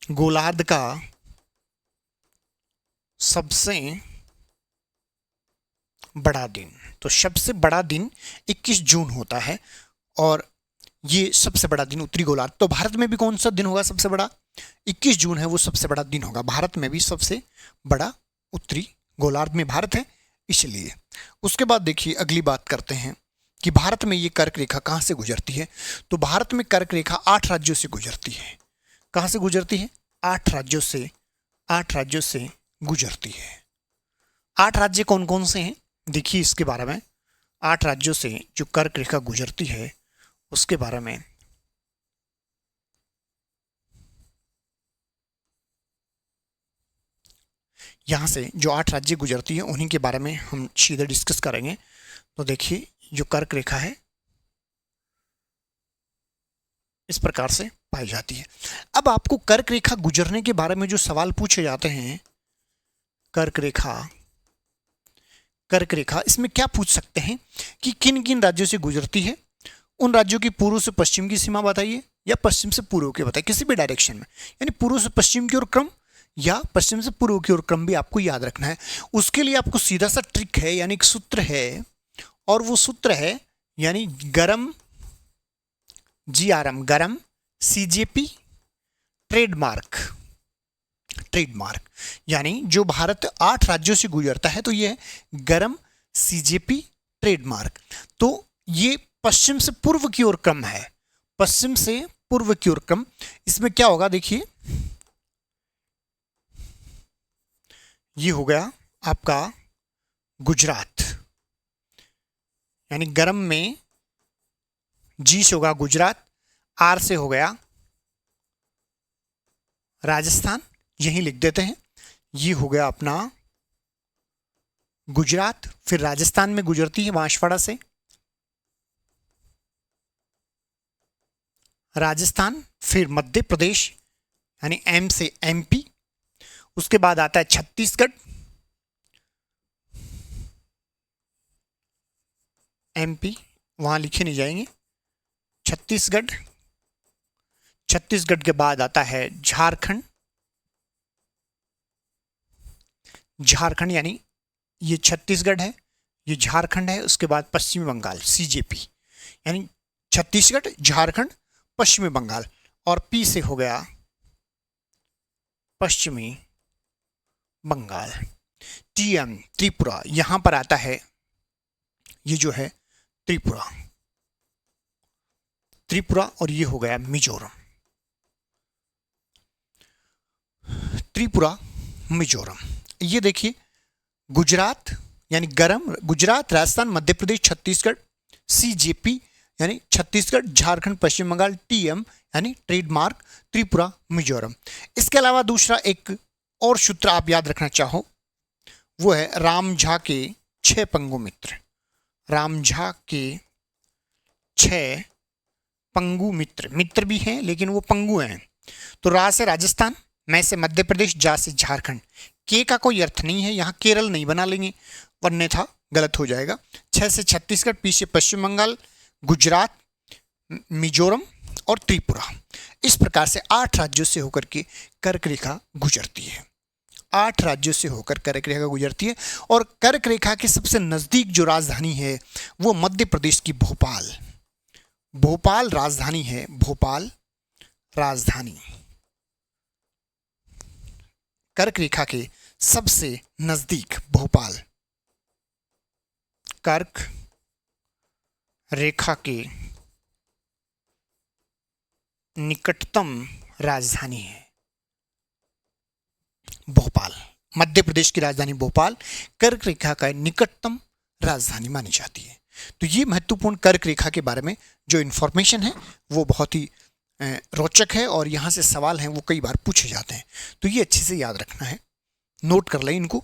A: गोलार्ध का सबसे बड़ा दिन। तो सबसे बड़ा दिन 21 जून होता है और ये सबसे बड़ा दिन उत्तरी गोलार्ध। तो भारत में भी कौन सा दिन होगा सबसे बड़ा? 21 जून है वो सबसे बड़ा दिन होगा। भारत में भी सबसे बड़ा उत्तरी गोलार्ध में भारत है, इसलिए। उसके बाद देखिए अगली बात करते हैं कि भारत में ये कर्क रेखा कहाँ से गुजरती है। तो भारत में कर्क रेखा 8 राज्यों से गुजरती है। कहाँ से गुजरती है? 8 राज्यों से, 8 राज्यों से गुजरती है। 8 राज्य कौन कौन से हैं देखिए इसके बारे में। 8 राज्यों से जो कर्क रेखा गुजरती है उसके बारे में यहाँ से जो 8 राज्य गुजरती है उन्हीं के बारे में हम सीधे डिस्कस करेंगे। तो देखिए जो कर्क रेखा है इस प्रकार से पाई जाती है। अब आपको कर्क रेखा गुजरने के बारे में जो सवाल पूछे जाते हैं, कर्क रेखा, कर्क रेखा इसमें क्या पूछ सकते हैं कि किन किन राज्यों से गुजरती है, उन राज्यों की पूर्व से पश्चिम की सीमा बताइए या पश्चिम से पूर्व की बताइए, किसी भी डायरेक्शन में, यानी पूर्व से पश्चिम की ओर क्रम या पश्चिम से पूर्व की ओर क्रम भी आपको याद रखना है। उसके लिए आपको सीधा सा ट्रिक है, यानी एक सूत्र है, और वो सूत्र है यानी गरम GRM, गरम CJP ट्रेडमार्क। ट्रेडमार्क यानी जो भारत 8 राज्यों से गुजरता है तो ये है गरम CJP ट्रेडमार्क। तो ये पश्चिम से पूर्व की ओर क्रम है, पश्चिम से पूर्व की ओर क्रम। इसमें क्या होगा देखिए, ये हो गया आपका गुजरात, यानी गरम में जी से होगा गुजरात, आर से हो गया राजस्थान, यहीं लिख देते हैं। ये हो गया अपना गुजरात, फिर राजस्थान में गुजरती है बांसवाड़ा से, राजस्थान, फिर मध्य प्रदेश यानी M से MP, उसके बाद आता है छत्तीसगढ़, MP वहां लिखे नहीं जाएंगे, छत्तीसगढ़। छत्तीसगढ़ के बाद आता है झारखंड, झारखंड यानी ये छत्तीसगढ़ है, ये झारखंड है। उसके बाद पश्चिमी बंगाल CJP, यानी छत्तीसगढ़, झारखंड, पश्चिमी बंगाल, और P से हो गया पश्चिमी बंगाल। TM त्रिपुरा, यहां पर आता है ये जो है त्रिपुरा, त्रिपुरा, और ये हो गया मिजोरम, त्रिपुरा मिजोरम। ये देखिए गुजरात यानी गरम, गुजरात, राजस्थान, मध्य प्रदेश, छत्तीसगढ़, CJP यानी छत्तीसगढ़, झारखंड, पश्चिम बंगाल, TM यानी ट्रेडमार्क, त्रिपुरा, मिजोरम। इसके अलावा दूसरा एक और सूत्र आप याद रखना चाहो, वो है राम झा के 6 पंगु मित्र। राम झा के 6 पंगु मित्र, मित्र भी हैं लेकिन वो पंगु हैं। तो रा से राजस्थान, मैं से मध्य प्रदेश, जा से झारखंड। के का कोई अर्थ नहीं है, यहाँ केरल नहीं बना लेंगे वरना था गलत हो जाएगा। 6 से छत्तीसगढ़, P से पश्चिम बंगाल, गुजरात, मिजोरम और त्रिपुरा। इस प्रकार से 8 राज्यों से होकर के कर्क रेखा गुजरती है, 8 राज्यों से होकर कर्क रेखा गुजरती है। और कर्क रेखा के सबसे नजदीक जो राजधानी है वो मध्य प्रदेश की भोपाल, भोपाल राजधानी है, भोपाल राजधानी कर्क रेखा के सबसे नजदीक भोपाल, कर्क रेखा के निकटतम राजधानी है भोपाल। मध्य प्रदेश की राजधानी भोपाल कर्क रेखा का निकटतम राजधानी मानी जाती है। तो ये महत्वपूर्ण कर्क रेखा के बारे में जो इन्फॉर्मेशन है वो बहुत ही रोचक है, और यहाँ से सवाल हैं वो कई बार पूछे जाते हैं, तो ये अच्छे से याद रखना है, नोट कर लें इनको।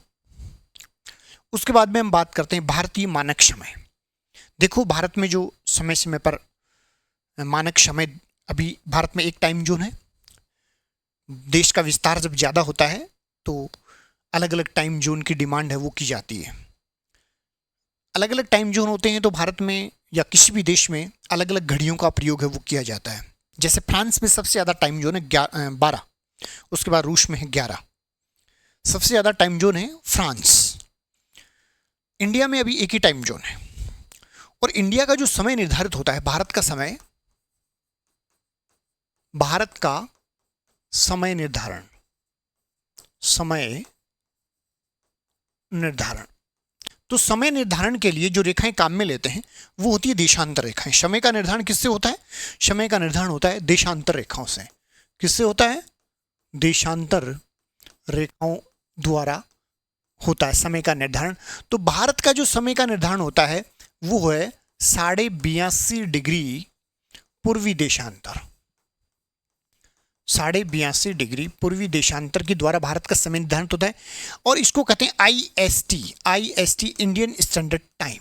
A: उसके बाद में हम बात करते हैं भारतीय मानक समय। देखो भारत में जो समय समय पर मानक समय, अभी भारत में एक टाइम जोन है, देश का विस्तार जब ज़्यादा होता है तो अलग अलग टाइम जोन की डिमांड है वो की जाती है। अलग अलग टाइम जोन होते हैं तो भारत में या किसी भी देश में अलग अलग घड़ियों का प्रयोग है वो किया जाता है। जैसे फ्रांस में सबसे ज़्यादा टाइम जोन है 12, उसके बाद रूस में है 11, सबसे ज़्यादा टाइम जोन है फ्रांस। इंडिया में अभी एक ही टाइम जोन है, और इंडिया का जो समय निर्धारित होता है, भारत का समय निर्धारण, तो समय निर्धारण के लिए जो रेखाएं काम में लेते हैं वो होती है देशांतर रेखाएं। समय का निर्धारण किससे होता है? समय का निर्धारण होता है देशांतर रेखाओं से। किससे होता है? देशांतर रेखाओं द्वारा होता है समय का निर्धारण। तो भारत का जो समय का निर्धारण होता है वो है 82.5 डिग्री पूर्वी देशांतर, 82.5 डिग्री पूर्वी देशांतर के द्वारा भारत का समय निर्धारित होता है, और इसको कहते हैं IST, इंडियन स्टैंडर्ड टाइम।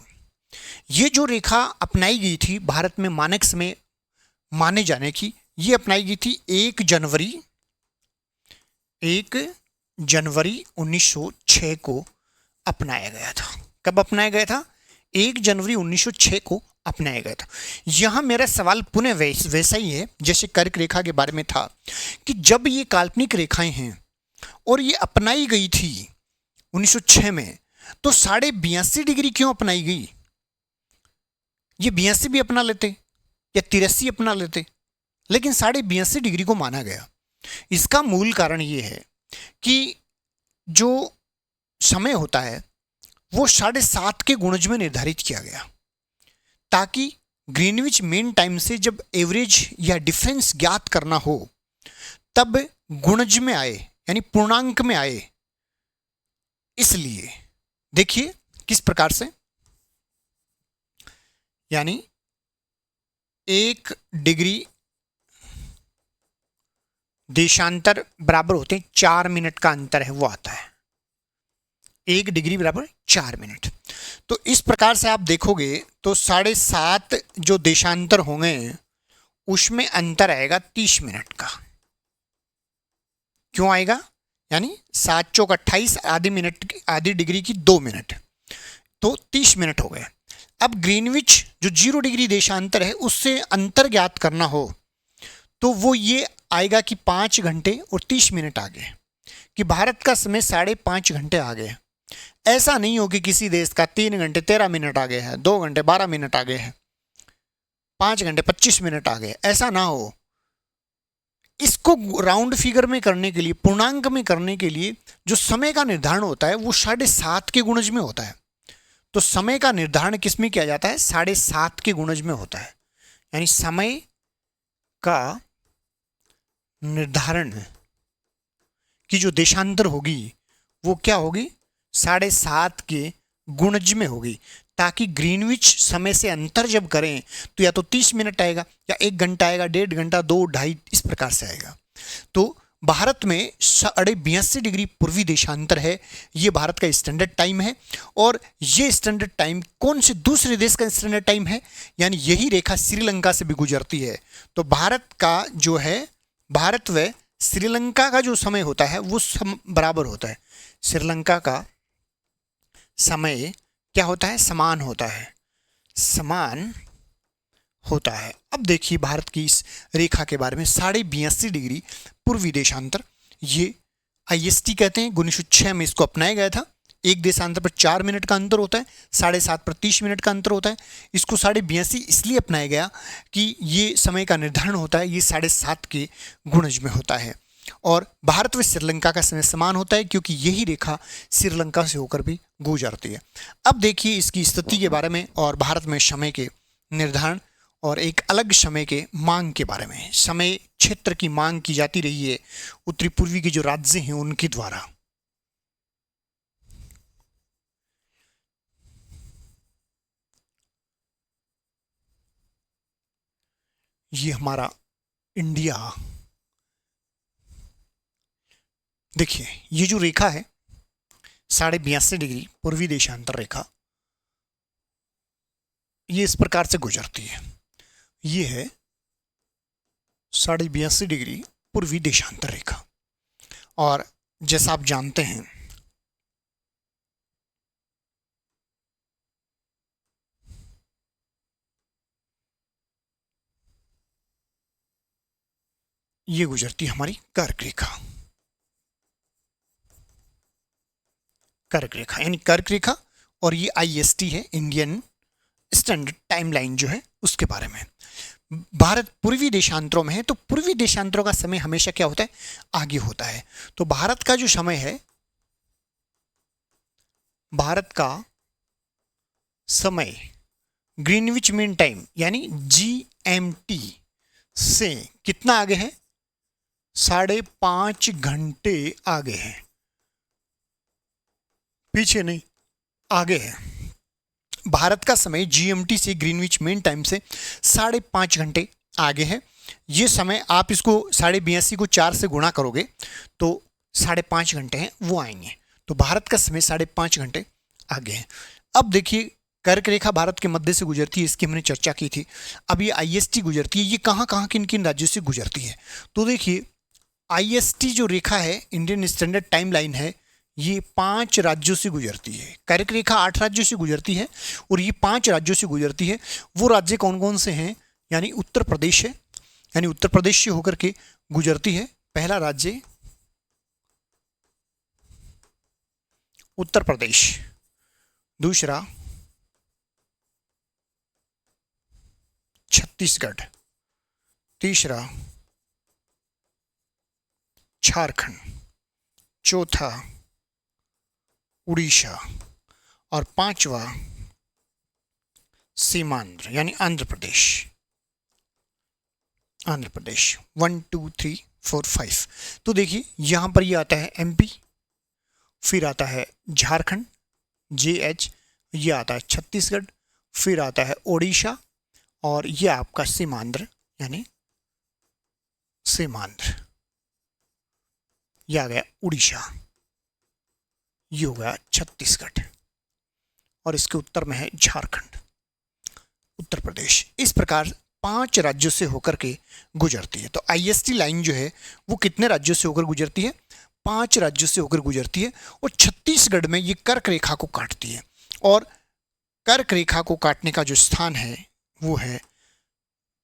A: ये जो रेखा अपनाई गई थी भारत में मानक समय माने जाने की, ये अपनाई गई थी 1 जनवरी 1906 को अपनाया गया था। कब अपनाया गया था? 1 जनवरी 1906 को अपनाया गया था। यहां मेरा सवाल पुनः वैसा ही है जैसे कर्क रेखा के बारे में था कि जब ये काल्पनिक रेखाएं हैं और ये अपनाई गई थी 1906 में। तो 82.5 डिग्री क्यों अपनाई गई? ये 82 भी अपना लेते या 83 अपना लेते, लेकिन 82.5 डिग्री को माना गया। इसका मूल कारण ये है कि जो समय होता है वो 7.5 के गुणज में निर्धारित किया गया, ताकि ग्रीनविच मीन टाइम से जब एवरेज या डिफरेंस ज्ञात करना हो तब गुणज में आए, यानी पूर्णांक में आए। इसलिए देखिए किस प्रकार से, यानी 1 डिग्री देशांतर बराबर होते हैं 4 मिनट का अंतर है, वो आता है 1 डिग्री बराबर 4 मिनट। तो इस प्रकार से आप देखोगे तो 7.5 जो देशांतर होंगे उसमें अंतर आएगा 30 मिनट का। क्यों आएगा? यानी 7 चौक 28, आधी डिग्री की 2 मिनट, तो 30 मिनट हो गए। अब ग्रीनविच जो 0 डिग्री देशांतर है उससे अंतर ज्ञात करना हो तो वो ये आएगा कि 5 घंटे और 30 मिनट आगे, कि भारत का समय 5.5 घंटे आगे है। ऐसा नहीं हो कि किसी देश का 3 घंटे 13 मिनट आगे है, 2 घंटे 12 मिनट आगे है, 5 घंटे 25 मिनट आगे, ऐसा ना हो। इसको राउंड फिगर में करने के लिए, पूर्णांक में करने के लिए जो समय का निर्धारण होता है वो 7.5 के गुणज में होता है। तो समय का निर्धारण किस में किया जाता है? 7.5 के गुणज में होता है। यानी समय का निर्धारण की जो देशांतर होगी वो क्या होगी? 7.5 के गुणज में होगी, ताकि ग्रीनविच समय से अंतर जब करें तो या तो 30 मिनट आएगा, या 1 घंटा आएगा, 1.5 घंटा, 2, 2.5, इस प्रकार से आएगा। तो भारत में 82.5 पूर्वी देशांतर है, ये भारत का स्टैंडर्ड टाइम है। और ये स्टैंडर्ड टाइम कौन से दूसरे देश का स्टैंडर्ड टाइम है? यानी यही रेखा श्रीलंका से भी गुजरती है। तो भारत का जो है, भारत व श्रीलंका का जो समय होता है वो बराबर होता है। श्रीलंका का समय क्या होता है? समान होता है, समान होता है। अब देखिए भारत की इस रेखा के बारे में, 82.5 पूर्वी देशांतर, ये IST कहते हैं। 1906 में इसको अपनाया गया था। एक देशांतर पर 4 मिनट का अंतर होता है, 7.5 पर 30 मिनट का अंतर होता है। इसको 82.5 इसलिए अपनाया गया कि ये समय का निर्धारण होता है, ये 7.5 के गुणज में होता है। और भारत व श्रीलंका का समय समान होता है, क्योंकि यही रेखा श्रीलंका से होकर भी गुजरती है। अब देखिए इसकी स्थिति के बारे में और भारत में समय के निर्धारण और एक अलग समय के मांग के बारे में। समय क्षेत्र की मांग की जाती रही है उत्तरी पूर्वी के जो राज्य हैं उनके द्वारा। ये हमारा इंडिया, देखिए ये जो रेखा है 82.5 पूर्वी देशांतर रेखा, ये इस प्रकार से गुजरती है। ये है 82.5 पूर्वी देशांतर रेखा। और जैसा आप जानते हैं ये गुजरती है हमारी कर्क रेखा। कर्क रेखा यानी कर्क रेखा, और ये IST है, इंडियन स्टैंडर्ड टाइमलाइन जो है उसके बारे में। भारत पूर्वी देशांतरों में है, तो पूर्वी देशांतरों का समय हमेशा क्या होता है? आगे होता है। तो भारत का जो समय है, भारत का समय ग्रीनविच मीन टाइम यानी GMT से कितना आगे है? 5.5 घंटे आगे है, पीछे नहीं, आगे है। भारत का समय GMT से, ग्रीनविच मीन टाइम से 5.5 घंटे आगे है। ये समय आप इसको 82.5 को 4 से गुणा करोगे तो 5.5 घंटे हैं वो आएंगे। तो भारत का समय 5.5 घंटे आगे है। अब देखिए कर्क रेखा भारत के मध्य से गुजरती है, इसकी हमने चर्चा की थी। अब ये IST गुजरती है, ये कहाँ कहाँ किन किन राज्यों से गुजरती है? तो देखिए IST जो रेखा है, इंडियन स्टैंडर्ड टाइम लाइन है, ये 5 राज्यों से गुजरती है। कर्क रेखा 8 राज्यों से गुजरती है और ये 5 राज्यों से गुजरती है। वो राज्य कौन कौन से हैं? यानी उत्तर प्रदेश है, यानी उत्तर प्रदेश से होकर के गुजरती है। पहला राज्य उत्तर प्रदेश, दूसरा छत्तीसगढ़, तीसरा झारखंड, चौथा उड़ीसा और पांचवा सीमांध्र यानी आंध्र प्रदेश। आंध्र प्रदेश 1 2 3 4 5। तो देखिए यहाँ पर ये आता है एमपी, फिर आता है झारखंड JH, ये आता है छत्तीसगढ़, फिर आता है ओडिशा और ये आपका सीमांध्र यानी सीमांध्र, ये आ गया उड़ीसा, ये हो गया छत्तीसगढ़ और इसके उत्तर में है झारखंड, उत्तर प्रदेश। इस प्रकार 5 राज्यों से होकर के गुजरती है। तो IST लाइन जो है वो कितने राज्यों से होकर गुजरती है? 5 राज्यों से होकर गुजरती है और छत्तीसगढ़ में ये कर्क रेखा को काटती है और कर्क रेखा को काटने का जो स्थान है वो है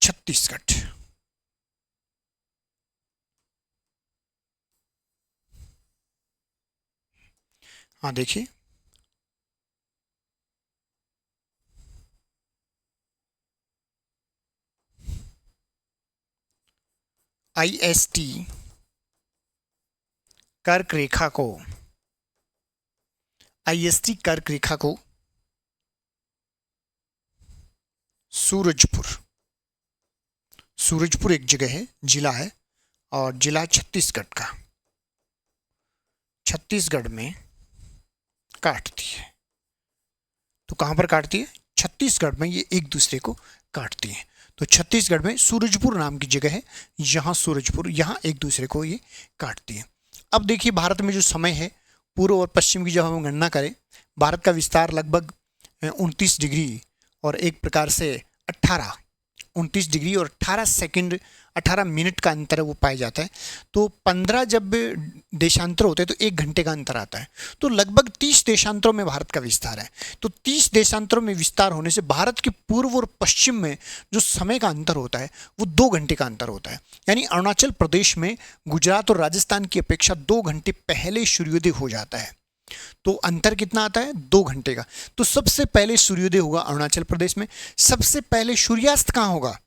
A: छत्तीसगढ़। हाँ देखिए, IST कर्क रेखा को, IST कर्क रेखा को सूरजपुर, सूरजपुर एक जगह है, जिला है और जिला छत्तीसगढ़ का, छत्तीसगढ़ में काटती है। तो कहां पर काटती है? छत्तीसगढ़ में ये एक दूसरे को काटती है। तो छत्तीसगढ़ में सूरजपुर नाम की जगह है, यहाँ सूरजपुर, यहाँ एक दूसरे को ये काटती है। अब देखिए भारत में जो समय है, पूर्व और पश्चिम की जब हम गणना करें, भारत का विस्तार लगभग 29 डिग्री और एक प्रकार से 29 डिग्री और 18 सेकंड 18 मिनट का अंतर वो पाया जाता है। तो 15 जब देशांतर होते हैं तो 1 घंटे का अंतर आता है। तो लगभग 30 देशांतरों में भारत का विस्तार है। तो 30 देशांतरों में विस्तार होने से भारत के पूर्व और पश्चिम में जो समय का अंतर होता है वो 2 घंटे का अंतर होता है। यानी अरुणाचल प्रदेश में गुजरात और राजस्थान की अपेक्षा 2 घंटे पहले सूर्योदय हो जाता है। तो अंतर कितना आता है? 2 घंटे का। तो सबसे पहले सूर्योदय होगा अरुणाचल प्रदेश में। सबसे पहले सूर्यास्त कहाँ होगा?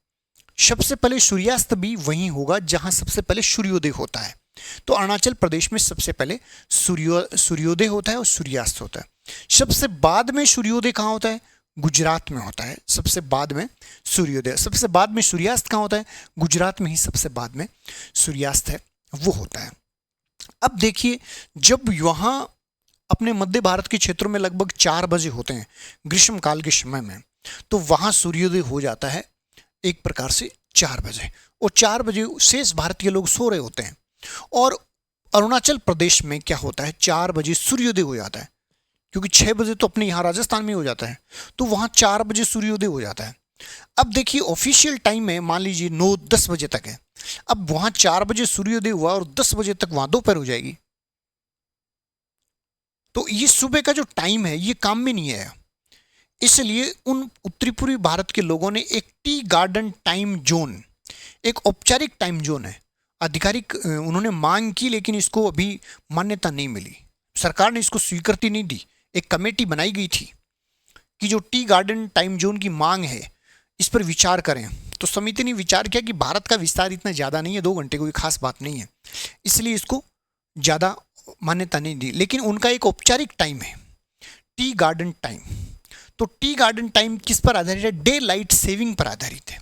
A: सबसे पहले सूर्यास्त भी वहीं होगा जहां सबसे पहले सूर्योदय होता है। तो अरुणाचल प्रदेश में सबसे पहले सूर्योदय होता है और सूर्यास्त होता है। सबसे बाद में सूर्योदय कहाँ होता है? गुजरात में होता है। सबसे बाद में सूर्योदय, सबसे बाद में सूर्यास्त कहाँ होता है? गुजरात में ही सबसे बाद में सूर्यास्त है वो होता है। अब देखिए, जब वहां अपने मध्य भारत के क्षेत्रों में लगभग 4 बजे होते हैं ग्रीष्मकाल के समय में, तो वहां सूर्योदय हो जाता है एक प्रकार से 4 बजे, और 4 बजे शेष भारत के लोग सो रहे होते हैं। और अरुणाचल प्रदेश में क्या होता है? 4 बजे सूर्योदय हो जाता है, क्योंकि 6 बजे तो अपने यहाँ राजस्थान में हो जाता है, तो वहाँ 4 बजे सूर्योदय हो जाता है। अब देखिए ऑफिशियल टाइम में मान लीजिए 9-10 बजे तक है। अब वहाँ 4 बजे सूर्योदय हुआ और 10 बजे तक वहाँ दोपहर हो जाएगी। तो ये सुबह का जो टाइम है ये काम में नहीं आया। इसलिए उन उत्तरी पूर्वी भारत के लोगों ने एक टी गार्डन टाइम जोन, एक औपचारिक टाइम जोन है, आधिकारिक उन्होंने मांग की, लेकिन इसको अभी मान्यता नहीं मिली, सरकार ने इसको स्वीकृति नहीं दी। एक कमेटी बनाई गई थी कि जो टी गार्डन टाइम जोन की मांग है इस पर विचार करें। तो समिति ने विचार किया कि भारत का विस्तार इतना ज़्यादा नहीं है, 2 घंटे कोई खास बात नहीं है, इसलिए इसको ज़्यादा मान्यता नहीं दी। लेकिन उनका एक औपचारिक टाइम है टी गार्डन टाइम। तो टी गार्डन टाइम किस पर आधारित है? डे लाइट सेविंग पर आधारित है।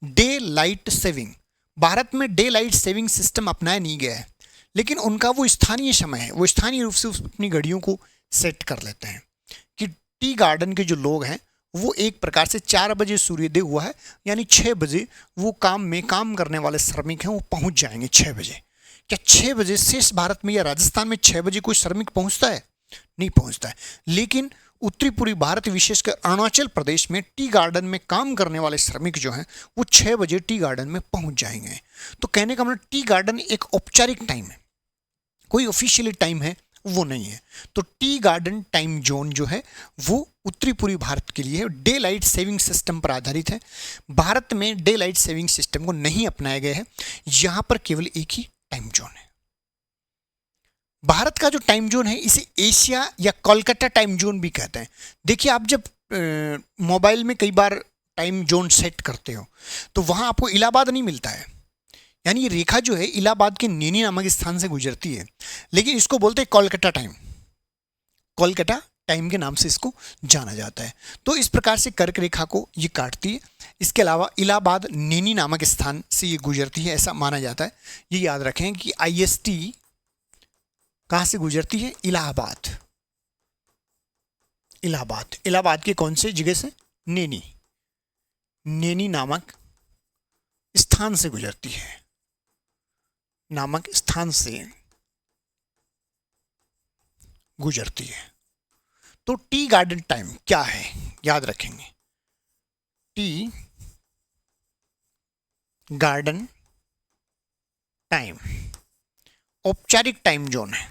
A: डे लाइट सेविंग, भारत में डे लाइट सेविंग सिस्टम अपनाया नहीं गया है, लेकिन उनका वो स्थानीय समय है, वो स्थानीय रूप से अपनी घड़ियों को सेट कर लेते हैं कि टी गार्डन के जो लोग हैं वो एक प्रकार से 4 बजे सूर्योदय हुआ है, यानी 6 बजे वो काम करने वाले श्रमिक हैं वो पहुंच जाएंगे 6 बजे। क्या 6 बजे शेष भारत में या राजस्थान में 6 बजे कोई श्रमिक पहुंचता है? नहीं पहुंचता है। लेकिन उत्तरी पूर्वी भारत विशेषकर अरुणाचल प्रदेश में टी गार्डन में काम करने वाले श्रमिक जो हैं वो 6 बजे टी गार्डन में पहुंच जाएंगे। तो कहने का मतलब टी गार्डन एक औपचारिक टाइम है, कोई ऑफिशियल टाइम है वो नहीं है। तो टी गार्डन टाइम जोन जो है वो उत्तरी पूर्वी भारत के लिए डे लाइट सेविंग सिस्टम पर आधारित है। भारत में डे लाइट सेविंग सिस्टम को नहीं अपनाया गया है, यहाँ पर केवल एक ही टाइम जोन है। भारत का जो टाइम जोन है इसे एशिया या कोलकाता टाइम जोन भी कहते हैं। देखिए, आप जब मोबाइल में कई बार टाइम जोन सेट करते हो तो वहाँ आपको इलाहाबाद नहीं मिलता है, यानी ये रेखा जो है इलाहाबाद के नैनी नामक स्थान से गुजरती है, लेकिन इसको बोलते हैं कोलकाता टाइम। कोलकाता टाइम के नाम से इसको जाना जाता है। तो इस प्रकार से कर्क रेखा को ये काटती है। इसके अलावा इलाहाबाद नैनी नामक स्थान से ये गुजरती है, ऐसा माना जाता है। ये याद रखें कि IST कहाँ से गुजरती है? इलाहाबाद। इलाहाबाद, इलाहाबाद के कौन से जगह से? नैनी, नैनी नामक स्थान से गुजरती है, नामक स्थान से गुजरती है। तो टी गार्डन टाइम क्या है, याद रखेंगे। टी गार्डन टाइम औपचारिक टाइम जोन है,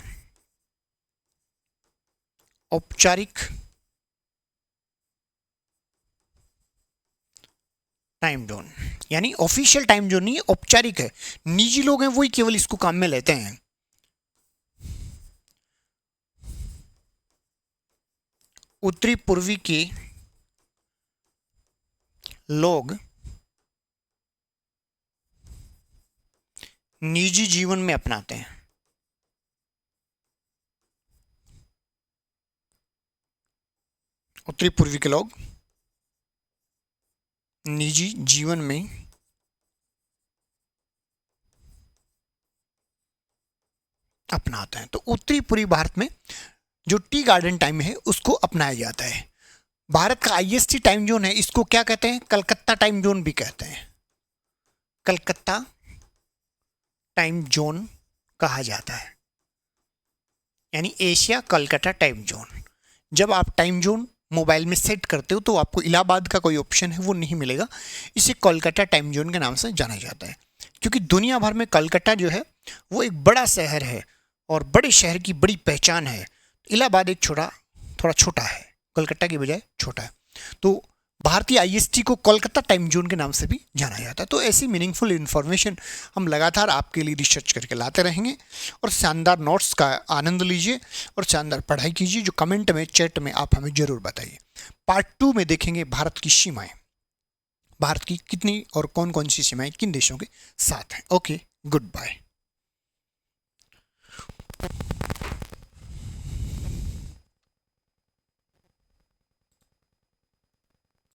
A: औपचारिक टाइम जोन, यानी ऑफिशियल टाइम जोन नहीं है, औपचारिक है। निजी लोग हैं वही केवल इसको काम में लेते हैं। उत्तरी पूर्वी के लोग निजी जीवन में अपनाते हैं। उत्तरी पूर्वी के लोग निजी जीवन में अपनाते हैं। तो उत्तरी पूर्वी भारत में जो टी गार्डन टाइम है उसको अपनाया जाता है। भारत का IST टाइम जोन है, इसको क्या कहते हैं? कलकत्ता टाइम जोन भी कहते हैं। कलकत्ता टाइम जोन कहा जाता है, यानी एशिया कलकत्ता टाइम जोन। जब आप टाइम जोन मोबाइल में सेट करते हो तो आपको इलाहाबाद का कोई ऑप्शन है वो नहीं मिलेगा, इसे कोलकाता टाइम जोन के नाम से जाना जाता है। क्योंकि दुनिया भर में कलकत्ता जो है वो एक बड़ा शहर है और बड़े शहर की बड़ी पहचान है। इलाहाबाद एक थोड़ा छोटा है, कोलकाता की बजाय छोटा है। तो भारतीय IST को कोलकाता टाइम जोन के नाम से भी जाना जाता है। तो ऐसी मीनिंगफुल इन्फॉर्मेशन हम लगातार आपके लिए रिसर्च करके लाते रहेंगे और शानदार नोट्स का आनंद लीजिए और शानदार पढ़ाई कीजिए, जो कमेंट में, चैट में आप हमें जरूर बताइए। पार्ट 2 में देखेंगे भारत की सीमाएं, भारत की कितनी और कौन कौन सी सीमाएं किन देशों के साथ हैं। Okay, good bye.